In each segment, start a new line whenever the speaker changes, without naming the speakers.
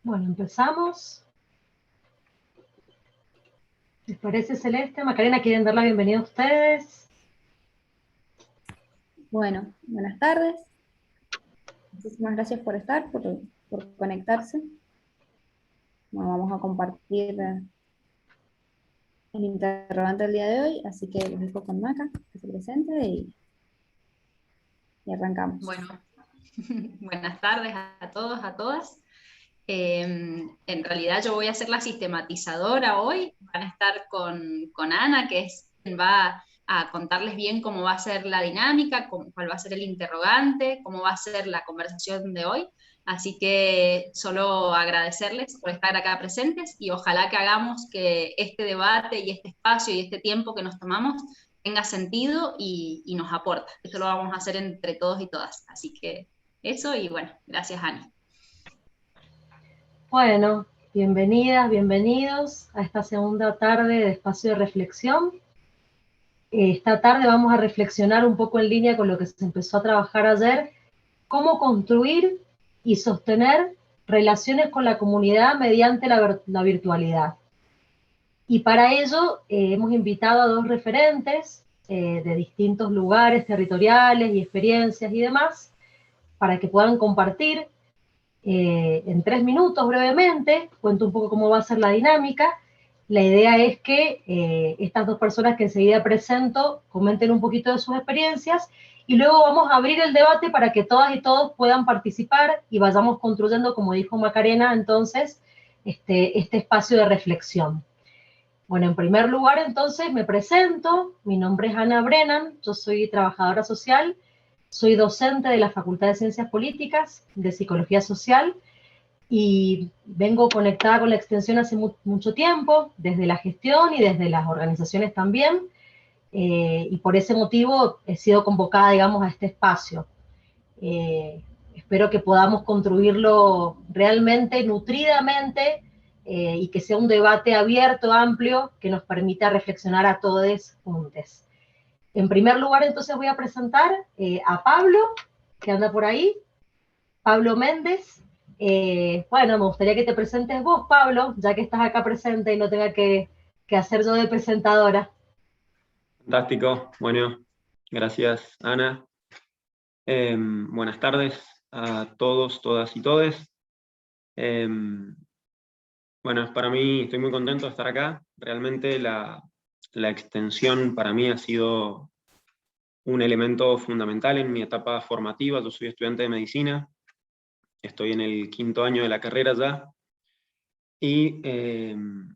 Bueno, empezamos. ¿Les parece, Celeste? Macarena, ¿quieren dar la bienvenida a ustedes?
Bueno, buenas tardes. Muchísimas gracias por estar, por conectarse. Bueno, vamos a compartir el interrogante del día de hoy, así que los dejo con Maca, que se presente y arrancamos.
Bueno, buenas tardes a todos, a todas. En realidad yo voy a ser la sistematizadora hoy. Van a estar con Ana, que es quien va a contarles bien cómo va a ser la dinámica, cuál va a ser el interrogante, cómo va a ser la conversación de hoy. Así que solo agradecerles por estar acá presentes y ojalá que hagamos que este debate y este espacio y este tiempo que nos tomamos tenga sentido y nos aporta. Esto lo vamos a hacer entre todos y todas. Así que eso y bueno, gracias Ani.
Bueno, bienvenidas, bienvenidos a esta segunda tarde de Espacio de Reflexión. Esta tarde vamos a reflexionar un poco en línea con lo que se empezó a trabajar ayer, cómo construir y sostener relaciones con la comunidad mediante la virtualidad. Y para ello hemos invitado a dos referentes de distintos lugares territoriales y experiencias y demás, para que puedan compartir en 3 minutos brevemente. Cuento un poco cómo va a ser la dinámica. La idea es que estas dos personas que enseguida presento comenten un poquito de sus experiencias y luego vamos a abrir el debate para que todas y todos puedan participar y vayamos construyendo, como dijo Macarena, entonces, este espacio de reflexión. Bueno, en primer lugar, entonces, me presento. Mi nombre es Ana Brennan, yo soy trabajadora social, soy docente de la Facultad de Ciencias Políticas, de Psicología Social, y vengo conectada con la extensión hace mucho tiempo, desde la gestión y desde las organizaciones también, y por ese motivo he sido convocada, digamos, a este espacio. Espero que podamos construirlo realmente, nutridamente, y que sea un debate abierto, amplio, que nos permita reflexionar a todos juntos. En primer lugar, entonces voy a presentar a Pablo, que anda por ahí, Pablo Méndez. Bueno, me gustaría que te presentes vos, Pablo, ya que estás acá presente y no tenga que hacer yo de presentadora.
Fantástico, bueno, gracias Ana. Buenas tardes a todos, todas y todes. Bueno, para mí estoy muy contento de estar acá. Realmente la extensión para mí ha sido un elemento fundamental en mi etapa formativa. Yo soy estudiante de medicina, estoy en el 5º año de la carrera ya, y un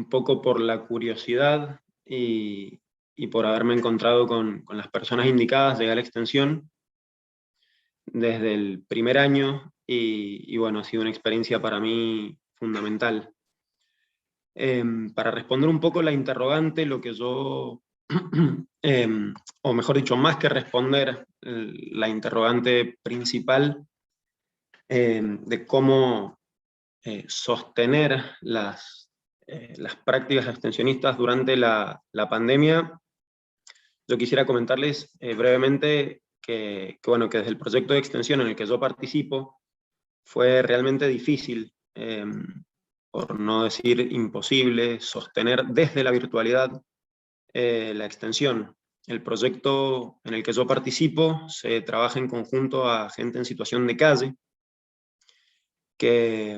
poco por la curiosidad y por haberme encontrado con las personas indicadas, llegué a la extensión desde el primer año y bueno, ha sido una experiencia para mí fundamental. Para responder un poco la interrogante, lo que yo, o mejor dicho, más que responder la interrogante principal de cómo sostener las prácticas extensionistas durante la pandemia, yo quisiera comentarles brevemente bueno, que desde el proyecto de extensión en el que yo participo fue realmente difícil, por no decir imposible, sostener desde la virtualidad la extensión. El proyecto en el que yo participo se trabaja en conjunto a gente en situación de calle, que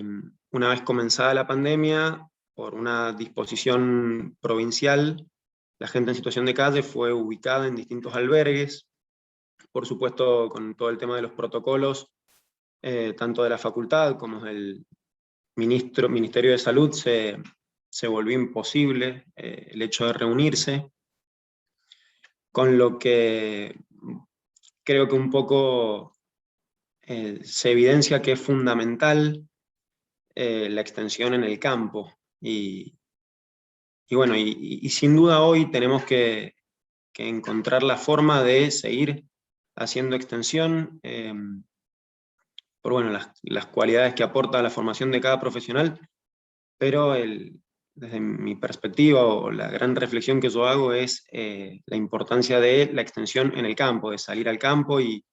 una vez comenzada la pandemia, por una disposición provincial, la gente en situación de calle fue ubicada en distintos albergues, por supuesto con todo el tema de los protocolos, tanto de la facultad como del Ministerio de Salud, se volvió imposible el hecho de reunirse, con lo que creo que un poco se evidencia que es fundamental la extensión en el campo. Y bueno, y sin duda hoy tenemos que encontrar la forma de seguir haciendo extensión, por bueno, las cualidades que aporta la formación de cada profesional, pero desde mi perspectiva, o la gran reflexión que yo hago es la importancia de la extensión en el campo, de salir al campo y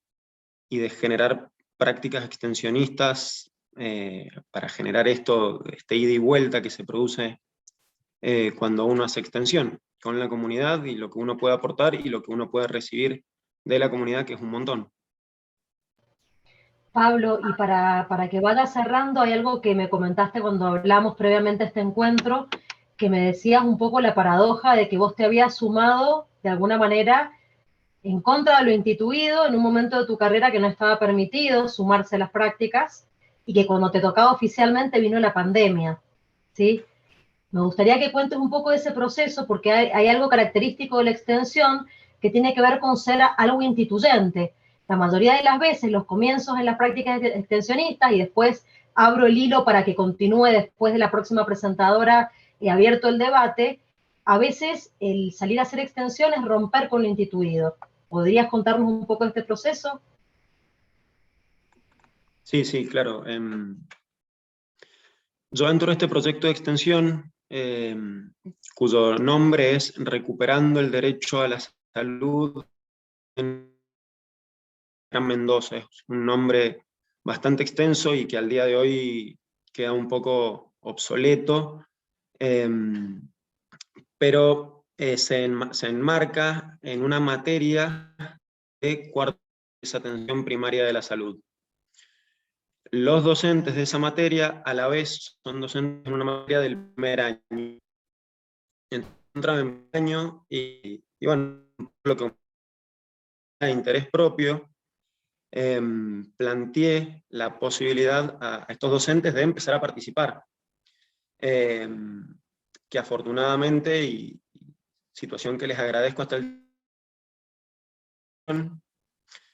de generar prácticas extensionistas para generar este ida y vuelta que se produce cuando uno hace extensión con la comunidad, y lo que uno puede aportar y lo que uno puede recibir de la comunidad, que es un montón.
Pablo, y para que vaya cerrando, hay algo que me comentaste cuando hablamos previamente a este encuentro, que me decías un poco la paradoja de que vos te habías sumado, de alguna manera, en contra de lo instituido, en un momento de tu carrera que no estaba permitido sumarse a las prácticas, y que cuando te tocaba oficialmente vino la pandemia, ¿sí? Me gustaría que cuentes un poco de ese proceso, porque hay algo característico de la extensión que tiene que ver con ser algo instituyente. La mayoría de las veces, los comienzos en las prácticas extensionistas, y después abro el hilo para que continúe después de la próxima presentadora abierto el debate, a veces el salir a hacer extensión es romper con lo instituido. ¿Podrías contarnos un poco de este proceso?
Sí, sí, claro. Yo entro a este proyecto de extensión, cuyo nombre es Recuperando el Derecho a la Salud en Gran Mendoza. Es un nombre bastante extenso y que al día de hoy queda un poco obsoleto, pero se enmarca en una materia de cuarto, es atención primaria de la salud. Los docentes de esa materia a la vez son docentes en una materia del primer año. Entraba en primer año y bueno, lo que de interés propio, planteé la posibilidad a estos docentes de empezar a participar, que afortunadamente, y situación que les agradezco hasta el día,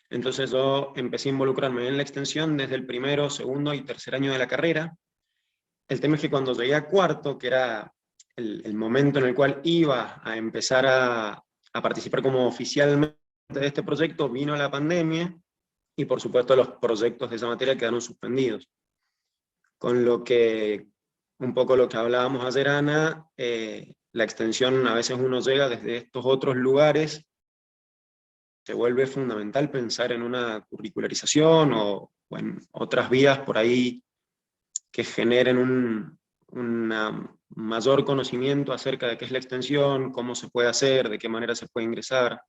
entonces yo empecé a involucrarme en la extensión desde el primero, segundo y tercer año de la carrera. El tema es que cuando llegué a cuarto, que era el momento en el cual iba a empezar a participar como oficialmente de este proyecto, vino la pandemia, y por supuesto los proyectos de esa materia quedaron suspendidos. Con lo que, un poco lo que hablábamos ayer, Ana, la extensión, a veces uno llega desde estos otros lugares, se vuelve fundamental pensar en una curricularización o en otras vías por ahí que generen un mayor conocimiento acerca de qué es la extensión, cómo se puede hacer, de qué manera se puede ingresar.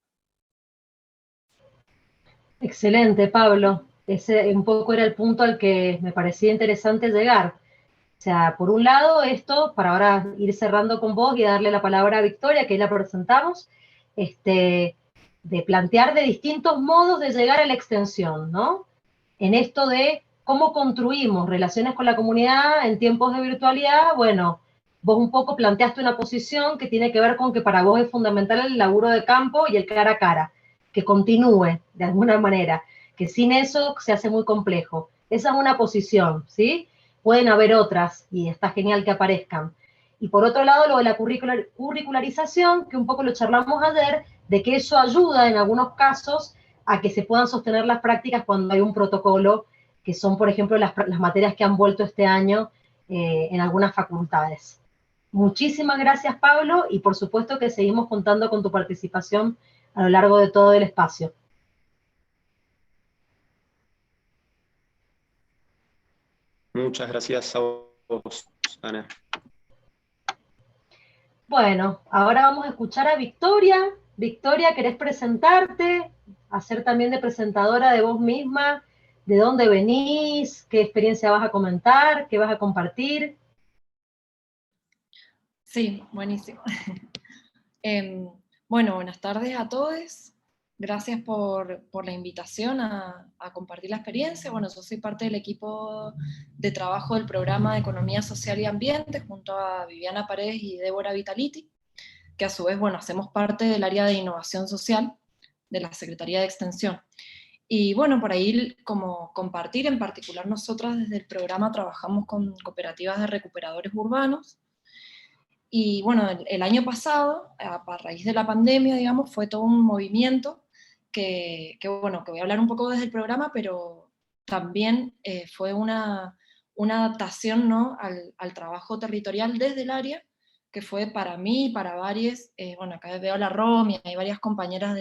Excelente, Pablo. Ese un poco era el punto al que me parecía interesante llegar. O sea, por un lado, esto, para ahora ir cerrando con vos y darle la palabra a Victoria, que ahí la presentamos, de plantear de distintos modos de llegar a la extensión, ¿no? En esto de cómo construimos relaciones con la comunidad en tiempos de virtualidad, bueno, vos un poco planteaste una posición que tiene que ver con que para vos es fundamental el laburo de campo y el cara a cara, que continúe de alguna manera, que sin eso se hace muy complejo. Esa es una posición, ¿sí? Pueden haber otras y está genial que aparezcan. Y por otro lado, lo de la curricularización, que un poco lo charlamos ayer, de que eso ayuda en algunos casos a que se puedan sostener las prácticas cuando hay un protocolo, que son, por ejemplo, las materias que han vuelto este año en algunas facultades. Muchísimas gracias, Pablo, y por supuesto que seguimos contando con tu participación a lo largo de todo el espacio.
Muchas gracias a vos, Ana.
Bueno, ahora vamos a escuchar a Victoria. Victoria, ¿querés presentarte? Hacer también de presentadora de vos misma, de dónde venís, qué experiencia vas a comentar, qué vas a compartir.
Sí, buenísimo. Bueno, buenas tardes a todos. Gracias por la invitación a compartir la experiencia. Bueno, yo soy parte del equipo de trabajo del programa de Economía Social y Ambiente junto a Viviana Paredes y Débora Vitaliti, que a su vez, bueno, hacemos parte del área de innovación social de la Secretaría de Extensión. Y bueno, por ahí como compartir, en particular nosotras desde el programa trabajamos con cooperativas de recuperadores urbanos. Y bueno, el año pasado, a raíz de la pandemia, digamos, fue todo un movimiento bueno, que voy a hablar un poco desde el programa, pero también fue una adaptación, ¿no?, al trabajo territorial desde el área, que fue para mí y para varias, bueno, acá veo a la Romy, hay varias compañeras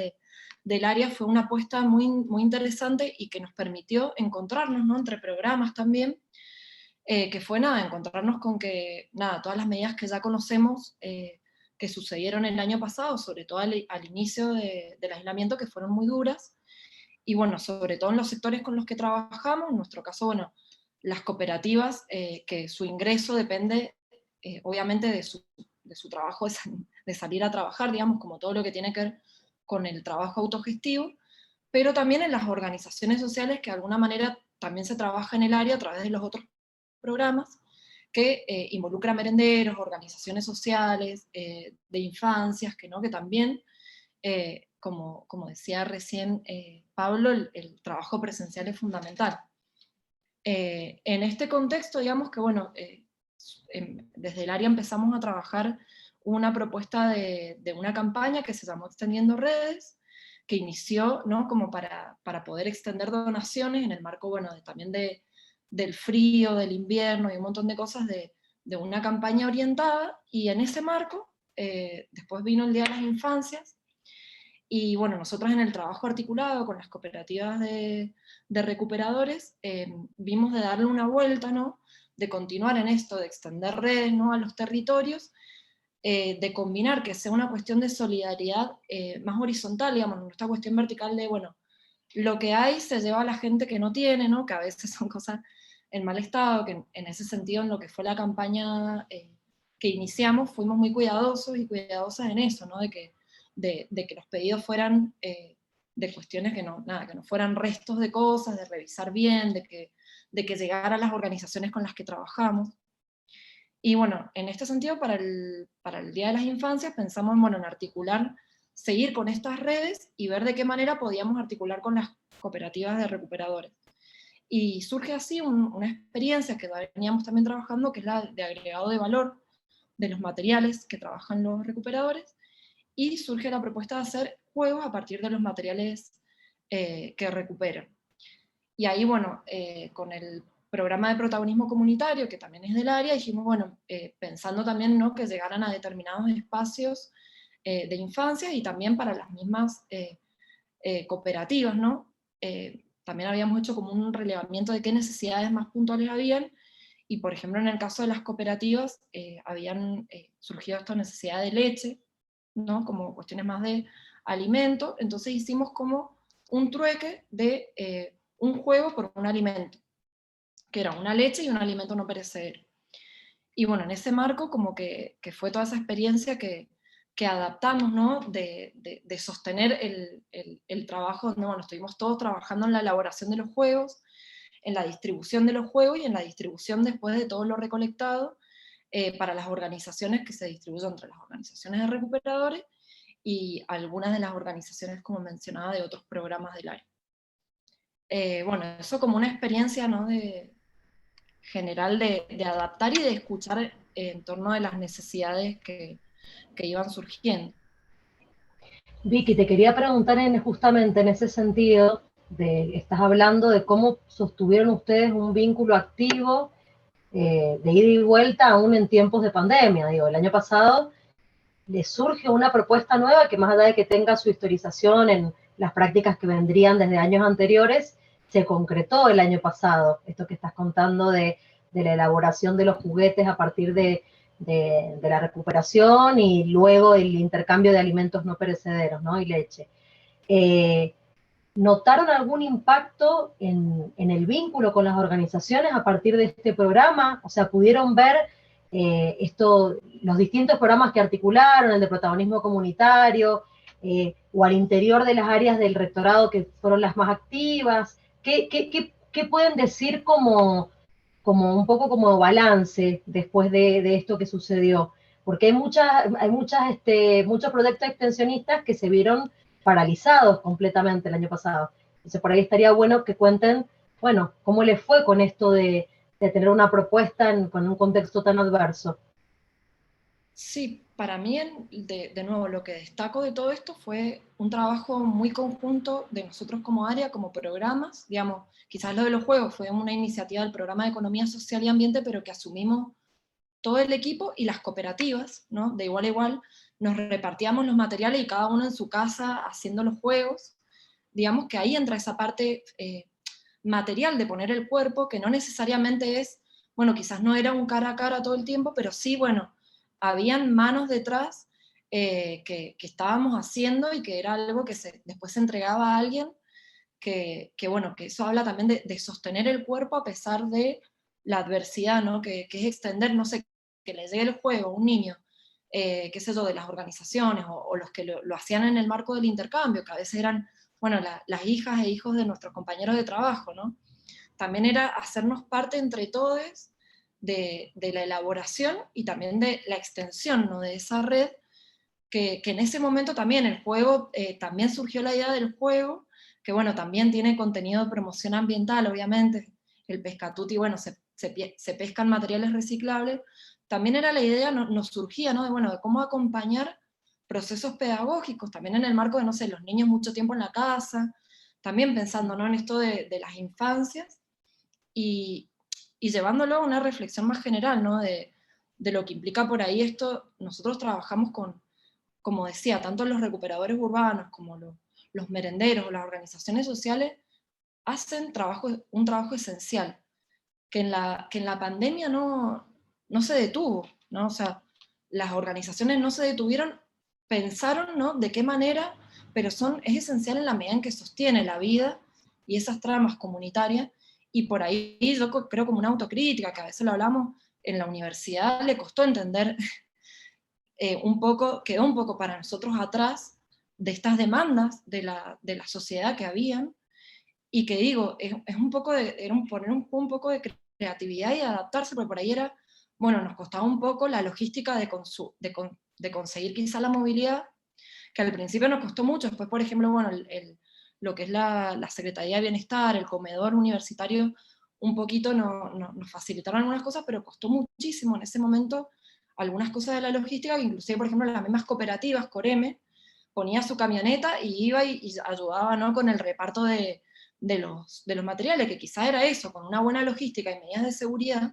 del área, fue una apuesta muy, muy interesante y que nos permitió encontrarnos, ¿no?, entre programas también, que fue encontrarnos con que todas las medidas que ya conocemos que sucedieron el año pasado, sobre todo al inicio del aislamiento, que fueron muy duras, y bueno, sobre todo en los sectores con los que trabajamos, en nuestro caso, bueno, las cooperativas, que su ingreso depende obviamente de su trabajo, de salir a trabajar, digamos, como todo lo que tiene que ver con el trabajo autogestivo, pero también en las organizaciones sociales que de alguna manera también se trabaja en el área a través de los otros programas que involucran merenderos, organizaciones sociales, de infancias, que también, como decía recién Pablo, el trabajo presencial es fundamental. En este contexto, digamos que, bueno, desde el área empezamos a trabajar una propuesta de una campaña que se llamó Extendiendo Redes, que inició, como para poder extender donaciones en el marco, bueno, también del frío, del invierno y un montón de cosas de una campaña orientada, y en ese marco, después vino el Día de las Infancias, y bueno, nosotros en el trabajo articulado con las cooperativas de recuperadores, vimos de darle una vuelta, de continuar en esto, de extender redes, a los territorios, de combinar que sea una cuestión de solidaridad más horizontal, digamos, no esta cuestión vertical de, bueno, lo que hay se lleva a la gente que no tiene, que a veces son cosas en mal estado, que en ese sentido, en lo que fue la campaña que iniciamos, fuimos muy cuidadosos y cuidadosas en eso, de que los pedidos fueran de cuestiones que no fueran restos de cosas, de revisar bien, de que llegara a las organizaciones con las que trabajamos. Y bueno, en este sentido, para el Día de las Infancias pensamos en articular, seguir con estas redes y ver de qué manera podíamos articular con las cooperativas de recuperadores. Y surge así una experiencia que veníamos también trabajando, que es la de agregado de valor de los materiales que trabajan los recuperadores, y surge la propuesta de hacer juegos a partir de los materiales que recuperan. Y ahí, bueno, con el programa de protagonismo comunitario, que también es del área, dijimos, bueno, pensando también que llegaran a determinados espacios de infancia y también para las mismas cooperativas, también habíamos hecho como un relevamiento de qué necesidades más puntuales habían, y por ejemplo en el caso de las cooperativas habían surgido esta necesidad de leche, como cuestiones más de alimento, entonces hicimos como un trueque de un juego por un alimento, que era una leche y un alimento no perecedero. Y bueno, en ese marco como que fue toda esa experiencia que adaptamos, de sostener el trabajo, bueno, estuvimos todos trabajando en la elaboración de los juegos, en la distribución de los juegos y en la distribución después de todo lo recolectado para las organizaciones, que se distribuyen entre las organizaciones de recuperadores y algunas de las organizaciones, como mencionaba, de otros programas del área. Bueno, eso como una experiencia general de adaptar y de escuchar en torno a las necesidades que iban surgiendo.
Vicky, te quería preguntar justamente en ese sentido, estás hablando de cómo sostuvieron ustedes un vínculo activo de ida y vuelta aún en tiempos de pandemia. Digo, el año pasado les surge una propuesta nueva que, más allá de que tenga su historización en las prácticas que vendrían desde años anteriores, se concretó el año pasado, esto que estás contando de la elaboración de los juguetes a partir de la recuperación y luego el intercambio de alimentos no perecederos, y leche. ¿Notaron algún impacto en el vínculo con las organizaciones a partir de este programa? O sea, ¿pudieron ver los distintos programas que articularon, el de protagonismo comunitario, o al interior de las áreas del rectorado que fueron las más activas? ¿Qué pueden decir como un poco como balance después de esto que sucedió? Porque hay muchos proyectos extensionistas que se vieron paralizados completamente el año pasado. Entonces por ahí estaría bueno que cuenten, bueno, cómo les fue con esto de tener una propuesta con un contexto tan adverso.
Sí, para mí, de nuevo, lo que destaco de todo esto fue un trabajo muy conjunto de nosotros como área, como programas, digamos, quizás lo de los juegos fue una iniciativa del Programa de Economía Social y Ambiente, pero que asumimos todo el equipo y las cooperativas, de igual a igual, nos repartíamos los materiales y cada uno en su casa haciendo los juegos. Digamos que ahí entra esa parte material de poner el cuerpo, que no necesariamente es bueno, quizás no era un cara a cara todo el tiempo, pero sí, bueno, habían manos detrás que estábamos haciendo y que era algo que después se entregaba a alguien, bueno, que eso habla también de sostener el cuerpo a pesar de la adversidad, ¿no? Que es extender, no sé, que le llegue el juego a un niño, qué sé yo, de las organizaciones, o los que lo hacían en el marco del intercambio, que a veces eran, bueno, las hijas e hijos de nuestros compañeros de trabajo, ¿no? También era hacernos parte entre todos de la elaboración y también de la extensión, ¿no? De esa red, que en ese momento también el juego, también surgió la idea del juego, que bueno, también tiene contenido de promoción ambiental, obviamente, el pescatuti, bueno, se pescan materiales reciclables, también era la idea, nos surgía, ¿no? Bueno, de cómo acompañar procesos pedagógicos, también en el marco de, no sé, los niños mucho tiempo en la casa, también pensando, ¿no? En esto de las infancias, y llevándolo a una reflexión más general, ¿no? De lo que implica por ahí esto. Nosotros trabajamos con, como decía, tanto los recuperadores urbanos como los merenderos, las organizaciones sociales, hacen un trabajo esencial, que en la pandemia no se detuvo, ¿no? O sea, las organizaciones no se detuvieron, pensaron, ¿no? De qué manera, pero es esencial en la medida en que sostiene la vida y esas tramas comunitarias, y por ahí yo creo como una autocrítica, que a veces lo hablamos en la universidad, le costó entender quedó un poco para nosotros atrás de estas demandas de la sociedad que habían, y que digo, es un poco poner un poco de creatividad y adaptarse, porque por ahí era, bueno, nos costaba un poco la logística de conseguir quizá la movilidad, que al principio nos costó mucho. Después, por ejemplo, bueno, lo que es la Secretaría de Bienestar, el comedor universitario, un poquito nos facilitaron algunas cosas, pero costó muchísimo en ese momento algunas cosas de la logística, que inclusive, por ejemplo, las mismas cooperativas, Coreme, ponía su camioneta y iba y ayudaba, ¿no? Con el reparto de los materiales, que quizá era eso, con una buena logística y medidas de seguridad,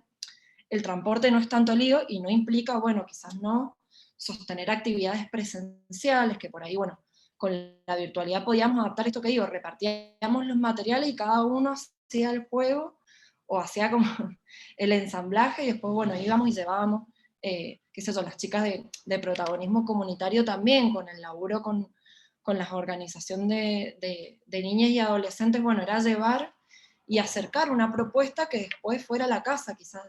el transporte no es tanto lío y no implica, bueno, quizás no sostener actividades presenciales, que por ahí, bueno, con la virtualidad podíamos adaptar esto que digo, repartíamos los materiales y cada uno hacía el juego o hacía como el ensamblaje, y después, bueno, íbamos y llevábamos, qué sé yo, las chicas de protagonismo comunitario también, con el laburo con la organización de niñas y adolescentes, bueno, era llevar y acercar una propuesta que después fuera a la casa quizás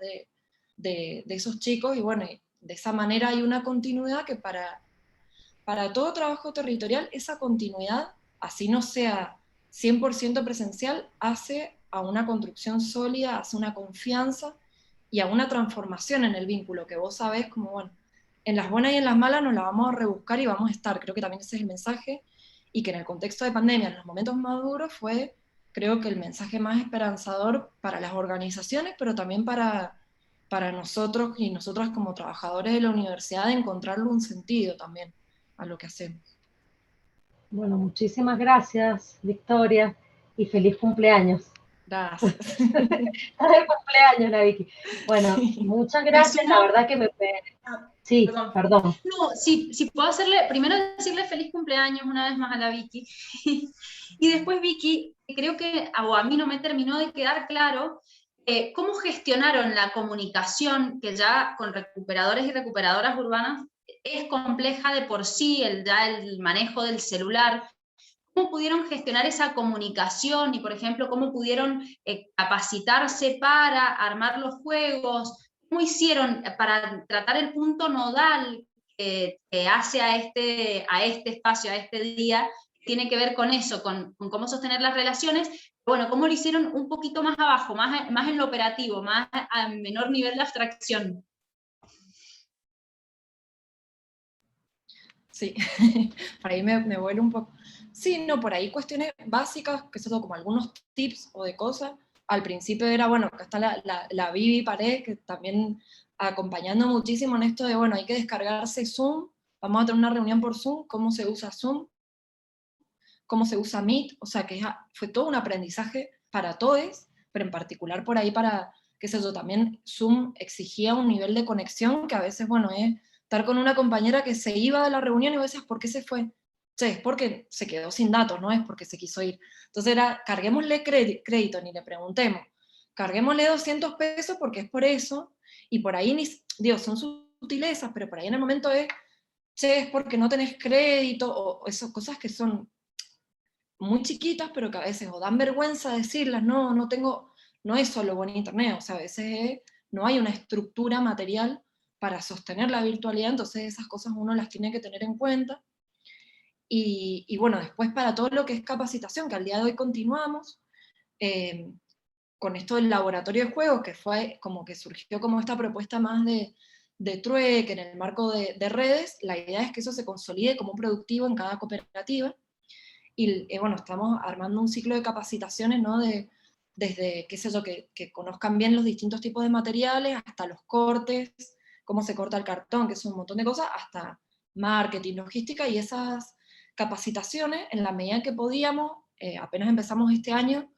de esos chicos, y bueno, de esa manera hay una continuidad que para todo trabajo territorial, esa continuidad, así no sea 100% presencial, hace a una construcción sólida, hace una confianza y a una transformación en el vínculo, que vos sabés como, bueno, en las buenas y en las malas nos la vamos a rebuscar y vamos a estar. Creo que también ese es el mensaje, y que en el contexto de pandemia, en los momentos más duros, fue, creo que el mensaje más esperanzador para las organizaciones, pero también para nosotros y nosotras como trabajadores de la universidad, de encontrarle un sentido también a lo que hacemos.
Bueno, muchísimas gracias, Victoria, y feliz cumpleaños.
Gracias.
Feliz cumpleaños, la Vicky. Bueno, muchas gracias, la verdad que me... Sí, perdón.
No, si puedo primero decirle feliz cumpleaños una vez más a la Vicky, y después, Vicky, creo que a mí no me terminó de quedar claro cómo gestionaron la comunicación, que ya con recuperadores y recuperadoras urbanas es compleja de por sí, ya el manejo del celular. ¿Cómo pudieron gestionar esa comunicación y, por ejemplo, cómo pudieron capacitarse para armar los juegos? ¿Cómo hicieron para tratar el punto nodal que hace a este espacio, a este día, que tiene que ver con eso, con cómo sostener las relaciones? Bueno, ¿cómo lo hicieron un poquito más abajo, más en lo operativo, más a menor nivel de abstracción?
Sí, por ahí me vuelo un poco. Sí, no, por ahí cuestiones básicas, que son como algunos tips o de cosas. Al principio era, bueno, acá está la Vivi Pared, que también acompañando muchísimo en esto de, bueno, hay que descargarse Zoom, vamos a tener una reunión por Zoom, cómo se usa Zoom, cómo se usa Meet, o sea que fue todo un aprendizaje para todos, pero en particular por ahí para, qué sé yo, también Zoom exigía un nivel de conexión que a veces, bueno, es estar con una compañera que se iba de la reunión y a veces, ¿por qué se fue? Che, es porque se quedó sin datos, no es porque se quiso ir. Entonces era, carguémosle crédito, ni le preguntemos. carguémosle 200 pesos porque es por eso, y por ahí, digo, son sutilezas, pero por ahí en el momento es, che, es porque no tenés crédito, o esas cosas que son muy chiquitas, pero que a veces o dan vergüenza decirlas, no tengo, no es solo buen internet, o sea, a veces no hay una estructura material para sostener la virtualidad, entonces esas cosas uno las tiene que tener en cuenta. Y bueno, después para todo lo que es capacitación, que al día de hoy continuamos, con esto del laboratorio de juegos, que fue como que surgió como esta propuesta más de trueque en el marco de redes, la idea es que eso se consolide como un productivo en cada cooperativa. Y bueno, estamos armando un ciclo de capacitaciones, ¿no? Desde, qué sé yo, que conozcan bien los distintos tipos de materiales, hasta los cortes, cómo se corta el cartón, que es un montón de cosas, hasta marketing, logística, y esas capacitaciones, en la medida que podíamos, apenas empezamos este año,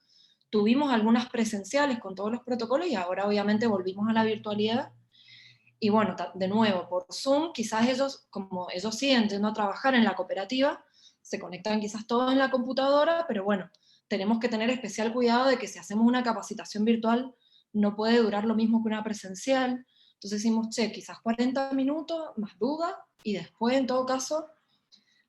tuvimos algunas presenciales con todos los protocolos, y ahora obviamente volvimos a la virtualidad. Y bueno, de nuevo, por Zoom, quizás ellos, como ellos siguen yendo a trabajar en la cooperativa, se conectan quizás todos en la computadora, pero bueno, tenemos que tener especial cuidado de que si hacemos una capacitación virtual, no puede durar lo mismo que una presencial. Entonces decimos, che, quizás 40 minutos, más duda, y después, en todo caso,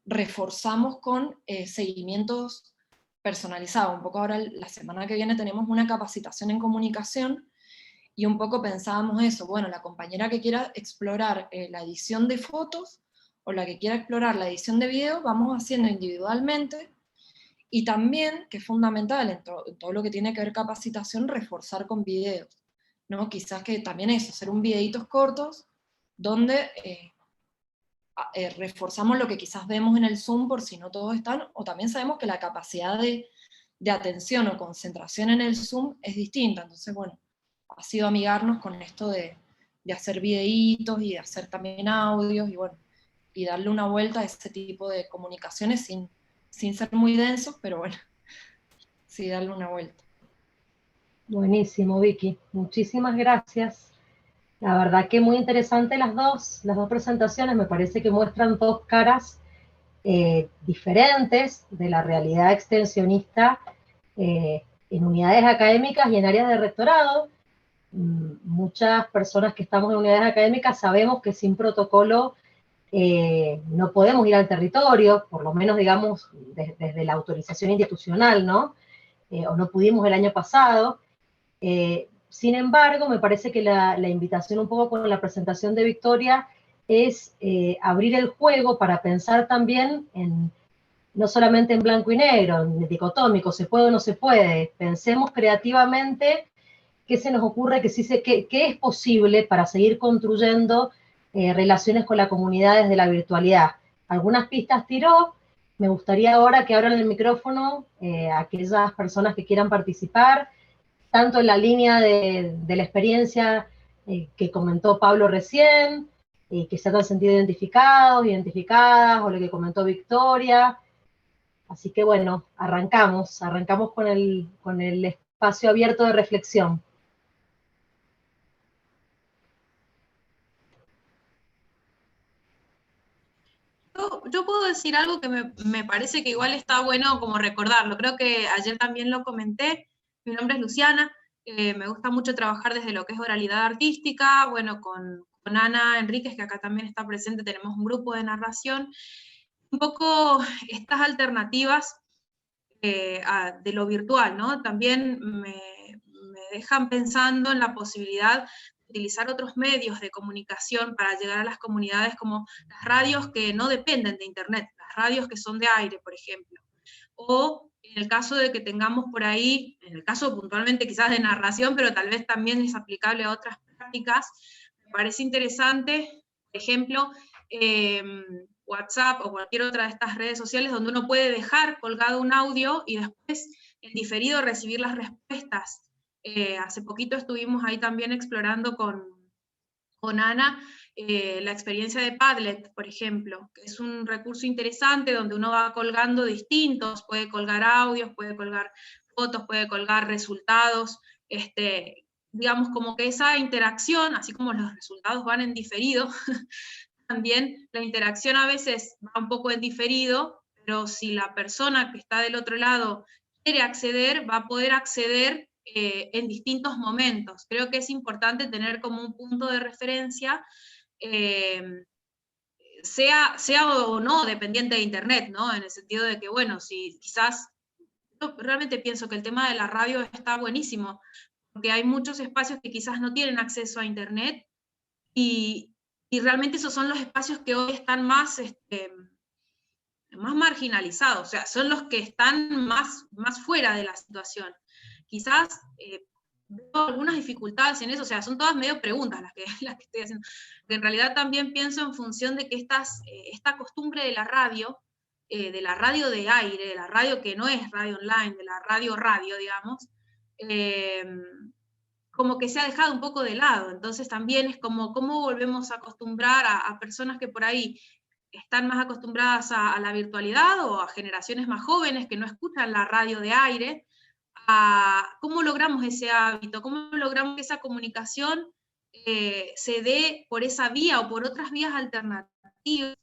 reforzamos con seguimientos personalizados. Un poco ahora, la semana que viene, tenemos una capacitación en comunicación, y un poco pensábamos eso, bueno, la compañera que quiera explorar la edición de fotos, o la que quiera explorar la edición de video, vamos haciendo individualmente, y también, que es fundamental en todo lo que tiene que ver capacitación, reforzar con videos, ¿no? Quizás que también eso, hacer un videitos cortos, donde reforzamos lo que quizás vemos en el Zoom por si no todos están, o también sabemos que la capacidad de atención o concentración en el Zoom es distinta, entonces bueno, ha sido amigarnos con esto de hacer videitos y de hacer también audios, y bueno, y darle una vuelta a ese tipo de comunicaciones sin ser muy densos, pero bueno, sí darle una vuelta.
Buenísimo, Vicky. Muchísimas gracias. La verdad que muy interesante las dos presentaciones. Me parece que muestran dos caras diferentes de la realidad extensionista en unidades académicas y en áreas de rectorado. Muchas personas que estamos en unidades académicas sabemos que sin protocolo no podemos ir al territorio, por lo menos, digamos, desde la autorización institucional, ¿no? O no pudimos el año pasado. Sin embargo, me parece que la invitación un poco con la presentación de Victoria es abrir el juego para pensar también no solamente en blanco y negro, en dicotómico, se puede o no se puede. Pensemos creativamente qué se nos ocurre, qué es posible para seguir construyendo relaciones con la comunidad desde la virtualidad. Algunas pistas tiró. Me gustaría ahora que abran el micrófono a aquellas personas que quieran participar, tanto en la línea de la experiencia que comentó Pablo recién, que se han sentido identificadas, o lo que comentó Victoria. Así que bueno, arrancamos con el espacio abierto de reflexión.
Yo puedo decir algo que me parece que igual está bueno como recordarlo. Creo que ayer también lo comenté. Mi nombre es Luciana. Me gusta mucho trabajar desde lo que es oralidad artística. Bueno, con Ana Enríquez, que acá también está presente, tenemos un grupo de narración. Un poco estas alternativas de lo virtual, ¿no? También me dejan pensando en la posibilidad de utilizar otros medios de comunicación para llegar a las comunidades, como las radios que no dependen de internet, las radios que son de aire, por ejemplo. O en el caso de que tengamos por ahí, en el caso puntualmente quizás de narración, pero tal vez también es aplicable a otras prácticas, me parece interesante, por ejemplo, WhatsApp o cualquier otra de estas redes sociales donde uno puede dejar colgado un audio y después en diferido recibir las respuestas. Hace poquito estuvimos ahí también explorando con Ana la experiencia de Padlet, por ejemplo, que es un recurso interesante donde uno va colgando distintos, puede colgar audios, puede colgar fotos, puede colgar resultados, digamos como que esa interacción, así como los resultados van en diferido, también la interacción a veces va un poco en diferido, pero si la persona que está del otro lado quiere acceder, va a poder acceder en distintos momentos. Creo que es importante tener como un punto de referencia, sea o no dependiente de Internet, ¿no? En el sentido de que, bueno, si quizás, yo realmente pienso que el tema de la radio está buenísimo, porque hay muchos espacios que quizás no tienen acceso a Internet, y realmente esos son los espacios que hoy están más marginalizados, o sea, son los que están más fuera de la situación. Quizás veo algunas dificultades en eso, o sea, son todas medio preguntas las que estoy haciendo, porque en realidad también pienso en función de que esta costumbre de la radio de aire, de la radio que no es radio online, de la radio, digamos, como que se ha dejado un poco de lado. Entonces también es como cómo volvemos a acostumbrar a personas que por ahí están más acostumbradas a la virtualidad, o a generaciones más jóvenes que no escuchan la radio de aire, cómo logramos ese hábito, cómo logramos que esa comunicación se dé por esa vía o por otras vías alternativas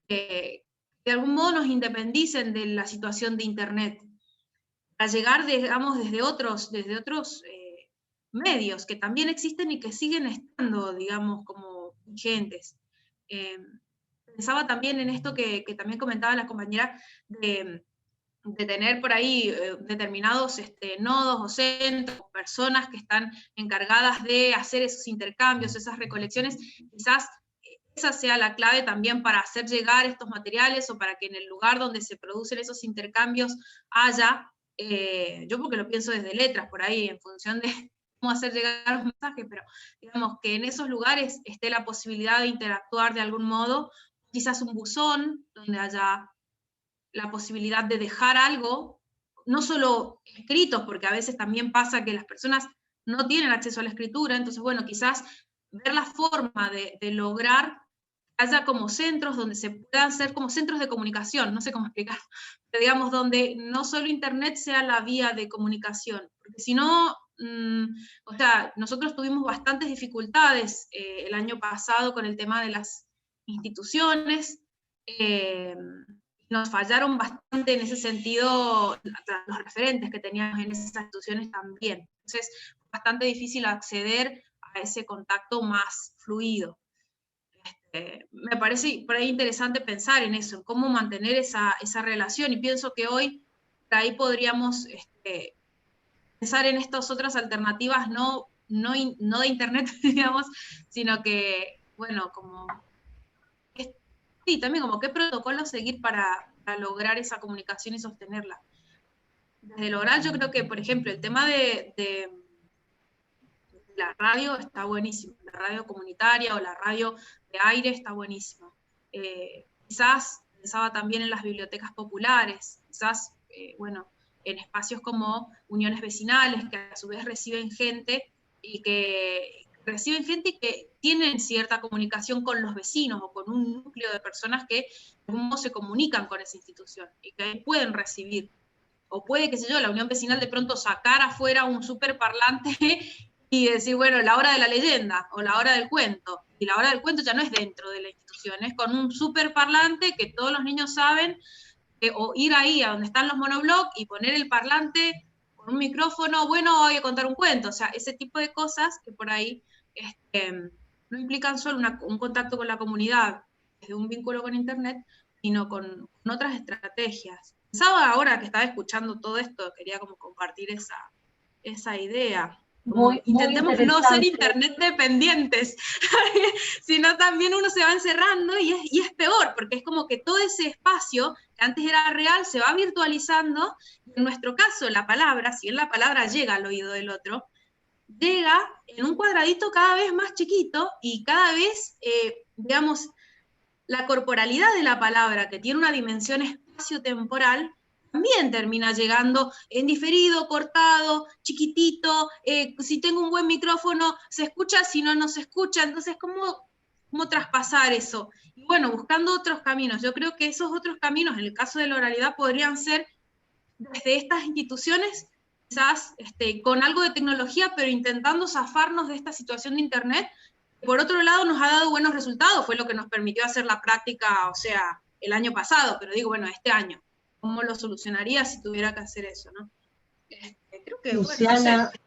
que de algún modo nos independicen de la situación de Internet, para llegar, digamos, desde otros medios que también existen y que siguen estando, digamos, como vigentes. Pensaba también en esto que también comentaba la compañera, de tener por ahí determinados nodos o centros, personas que están encargadas de hacer esos intercambios, esas recolecciones. Quizás esa sea la clave también para hacer llegar estos materiales, o para que en el lugar donde se producen esos intercambios haya, yo porque lo pienso desde letras por ahí, en función de cómo hacer llegar los mensajes, pero digamos que en esos lugares esté la posibilidad de interactuar de algún modo, quizás un buzón donde haya la posibilidad de dejar algo, no solo escritos, porque a veces también pasa que las personas no tienen acceso a la escritura. Entonces, bueno, quizás ver la forma de lograr que haya como centros donde se puedan ser como centros de comunicación, no sé cómo explicar, pero digamos donde no solo Internet sea la vía de comunicación, porque si no, o sea, nosotros tuvimos bastantes dificultades el año pasado con el tema de las instituciones, nos fallaron bastante en ese sentido los referentes que teníamos en esas instituciones también. Entonces, bastante difícil acceder a ese contacto más fluido. Me parece por ahí interesante pensar en eso, en cómo mantener esa relación, y pienso que hoy por ahí podríamos pensar en estas otras alternativas, no de Internet, digamos, sino que, bueno, como sí, también como qué protocolo seguir para lograr esa comunicación y sostenerla. Desde el oral yo creo que, por ejemplo, el tema de la radio está buenísimo, la radio comunitaria o la radio de aire está buenísimo. Quizás pensaba también en las bibliotecas populares, quizás, bueno, en espacios como uniones vecinales, que a su vez reciben gente y que tienen cierta comunicación con los vecinos o con un núcleo de personas que de algún modo se comunican con esa institución y que pueden recibir. O puede, qué sé yo, la unión vecinal de pronto sacar afuera un súper parlante y decir, bueno, la hora de la leyenda o la hora del cuento. Y la hora del cuento ya no es dentro de la institución, es con un súper parlante que todos los niños saben, o ir ahí a donde están los monoblocks y poner el parlante con un micrófono, bueno, voy a contar un cuento. O sea, ese tipo de cosas que por ahí no implican solo un contacto con la comunidad desde un vínculo con Internet, sino con otras estrategias. Pensaba ahora que estaba escuchando todo esto, quería como compartir esa idea. Intentemos no ser Internet dependientes, sino también uno se va encerrando y es peor, porque es como que todo ese espacio que antes era real se va virtualizando. En nuestro caso, la palabra, si bien la palabra llega al oído del otro, llega en un cuadradito cada vez más chiquito, y cada vez, digamos, la corporalidad de la palabra, que tiene una dimensión espacio-temporal, también termina llegando en diferido, cortado, chiquitito. Si tengo un buen micrófono, se escucha, si no, no se escucha. Entonces, ¿cómo traspasar eso? Y bueno, buscando otros caminos. Yo creo que esos otros caminos, en el caso de la oralidad, podrían ser desde estas instituciones, quizás con algo de tecnología, pero intentando zafarnos de esta situación de Internet. Por otro lado, nos ha dado buenos resultados, fue lo que nos permitió hacer la práctica, o sea, el año pasado, pero digo, bueno, este año, ¿cómo lo solucionaría si tuviera que hacer eso, no? Creo que,
Luciana,
bueno, no sé,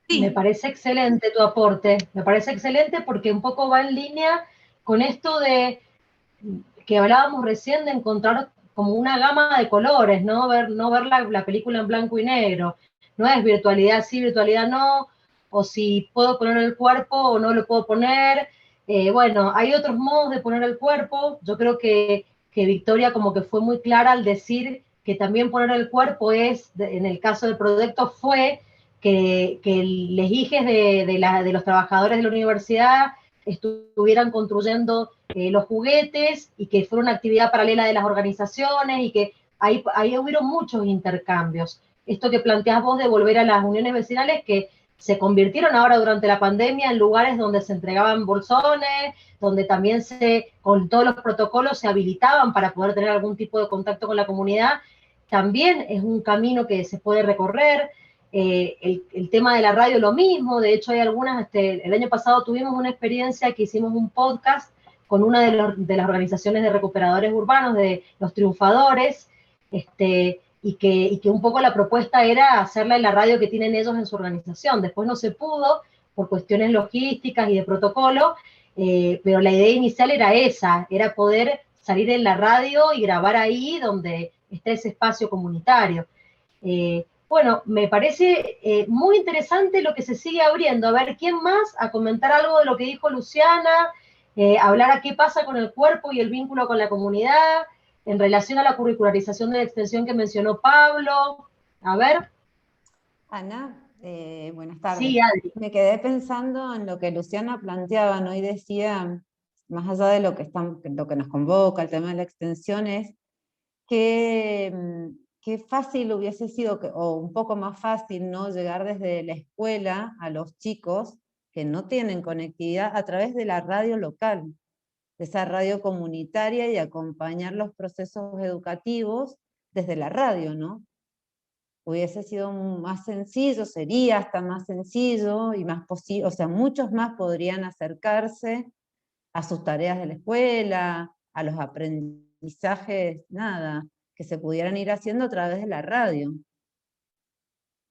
Sí.
Me parece excelente tu aporte, me parece excelente porque un poco va en línea con esto de que hablábamos recién de encontrar como una gama de colores, ¿no? No ver la película en blanco y negro. No es virtualidad sí, virtualidad no, o si puedo poner el cuerpo o no lo puedo poner. Bueno, hay otros modos de poner el cuerpo. Yo creo que Victoria como que fue muy clara al decir que también poner el cuerpo es, en el caso del proyecto, fue que les hijes de los trabajadores de la universidad estuvieran construyendo los juguetes y que fuera una actividad paralela de las organizaciones y que ahí hubieron muchos intercambios. Esto que planteás vos de volver a las uniones vecinales que se convirtieron ahora durante la pandemia en lugares donde se entregaban bolsones, donde también con todos los protocolos se habilitaban para poder tener algún tipo de contacto con la comunidad, también es un camino que se puede recorrer. El tema de la radio lo mismo, de hecho hay algunas, el año pasado tuvimos una experiencia que hicimos un podcast con una de las organizaciones de recuperadores urbanos, de los triunfadores, y que un poco la propuesta era hacerla en la radio que tienen ellos en su organización. Después no se pudo por cuestiones logísticas y de protocolo, pero la idea inicial era esa, era poder salir en la radio y grabar ahí donde está ese espacio comunitario. Bueno, me parece muy interesante lo que se sigue abriendo. A ver, ¿quién más? A comentar algo de lo que dijo Luciana, hablar a qué pasa con el cuerpo y el vínculo con la comunidad, en relación a la curricularización de la extensión que mencionó Pablo. A ver.
Ana, buenas tardes.
Sí, Adri.
Me quedé pensando en lo que Luciana planteaba, ¿no? Y decía, más allá de lo que nos convoca, el tema de la extensión, es que qué fácil hubiese sido, o un poco más fácil, ¿no? Llegar desde la escuela a los chicos que no tienen conectividad a través de la radio local, de esa radio comunitaria, y acompañar los procesos educativos desde la radio, ¿no? Hubiese sido más sencillo, sería hasta más sencillo y más posible, o sea, muchos más podrían acercarse a sus tareas de la escuela, a los aprendizajes, que se pudieran ir haciendo a través de la radio,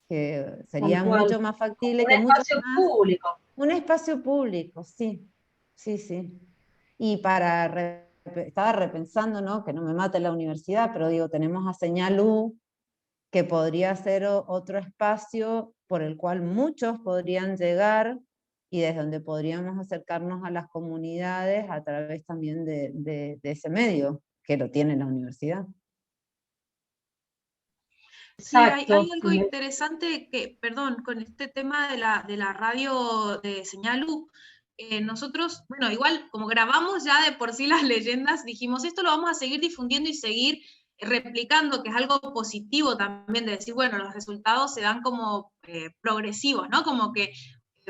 que sería mucho más factible, que muchos
espacio
más...
público.
Un espacio público, sí, sí, sí. Y estaba repensando, ¿no? Que no me mate la universidad, pero digo, tenemos a Señal U, que podría ser otro espacio por el cual muchos podrían llegar y desde donde podríamos acercarnos a las comunidades a través también de ese medio, que lo tiene la universidad.
Sí, hay algo interesante que, perdón, con este tema de la radio de Señal U, nosotros, bueno, igual como grabamos ya de por sí las leyendas, dijimos, esto lo vamos a seguir difundiendo y seguir replicando, que es algo positivo también, de decir, bueno, los resultados se dan como progresivos, ¿no? Como que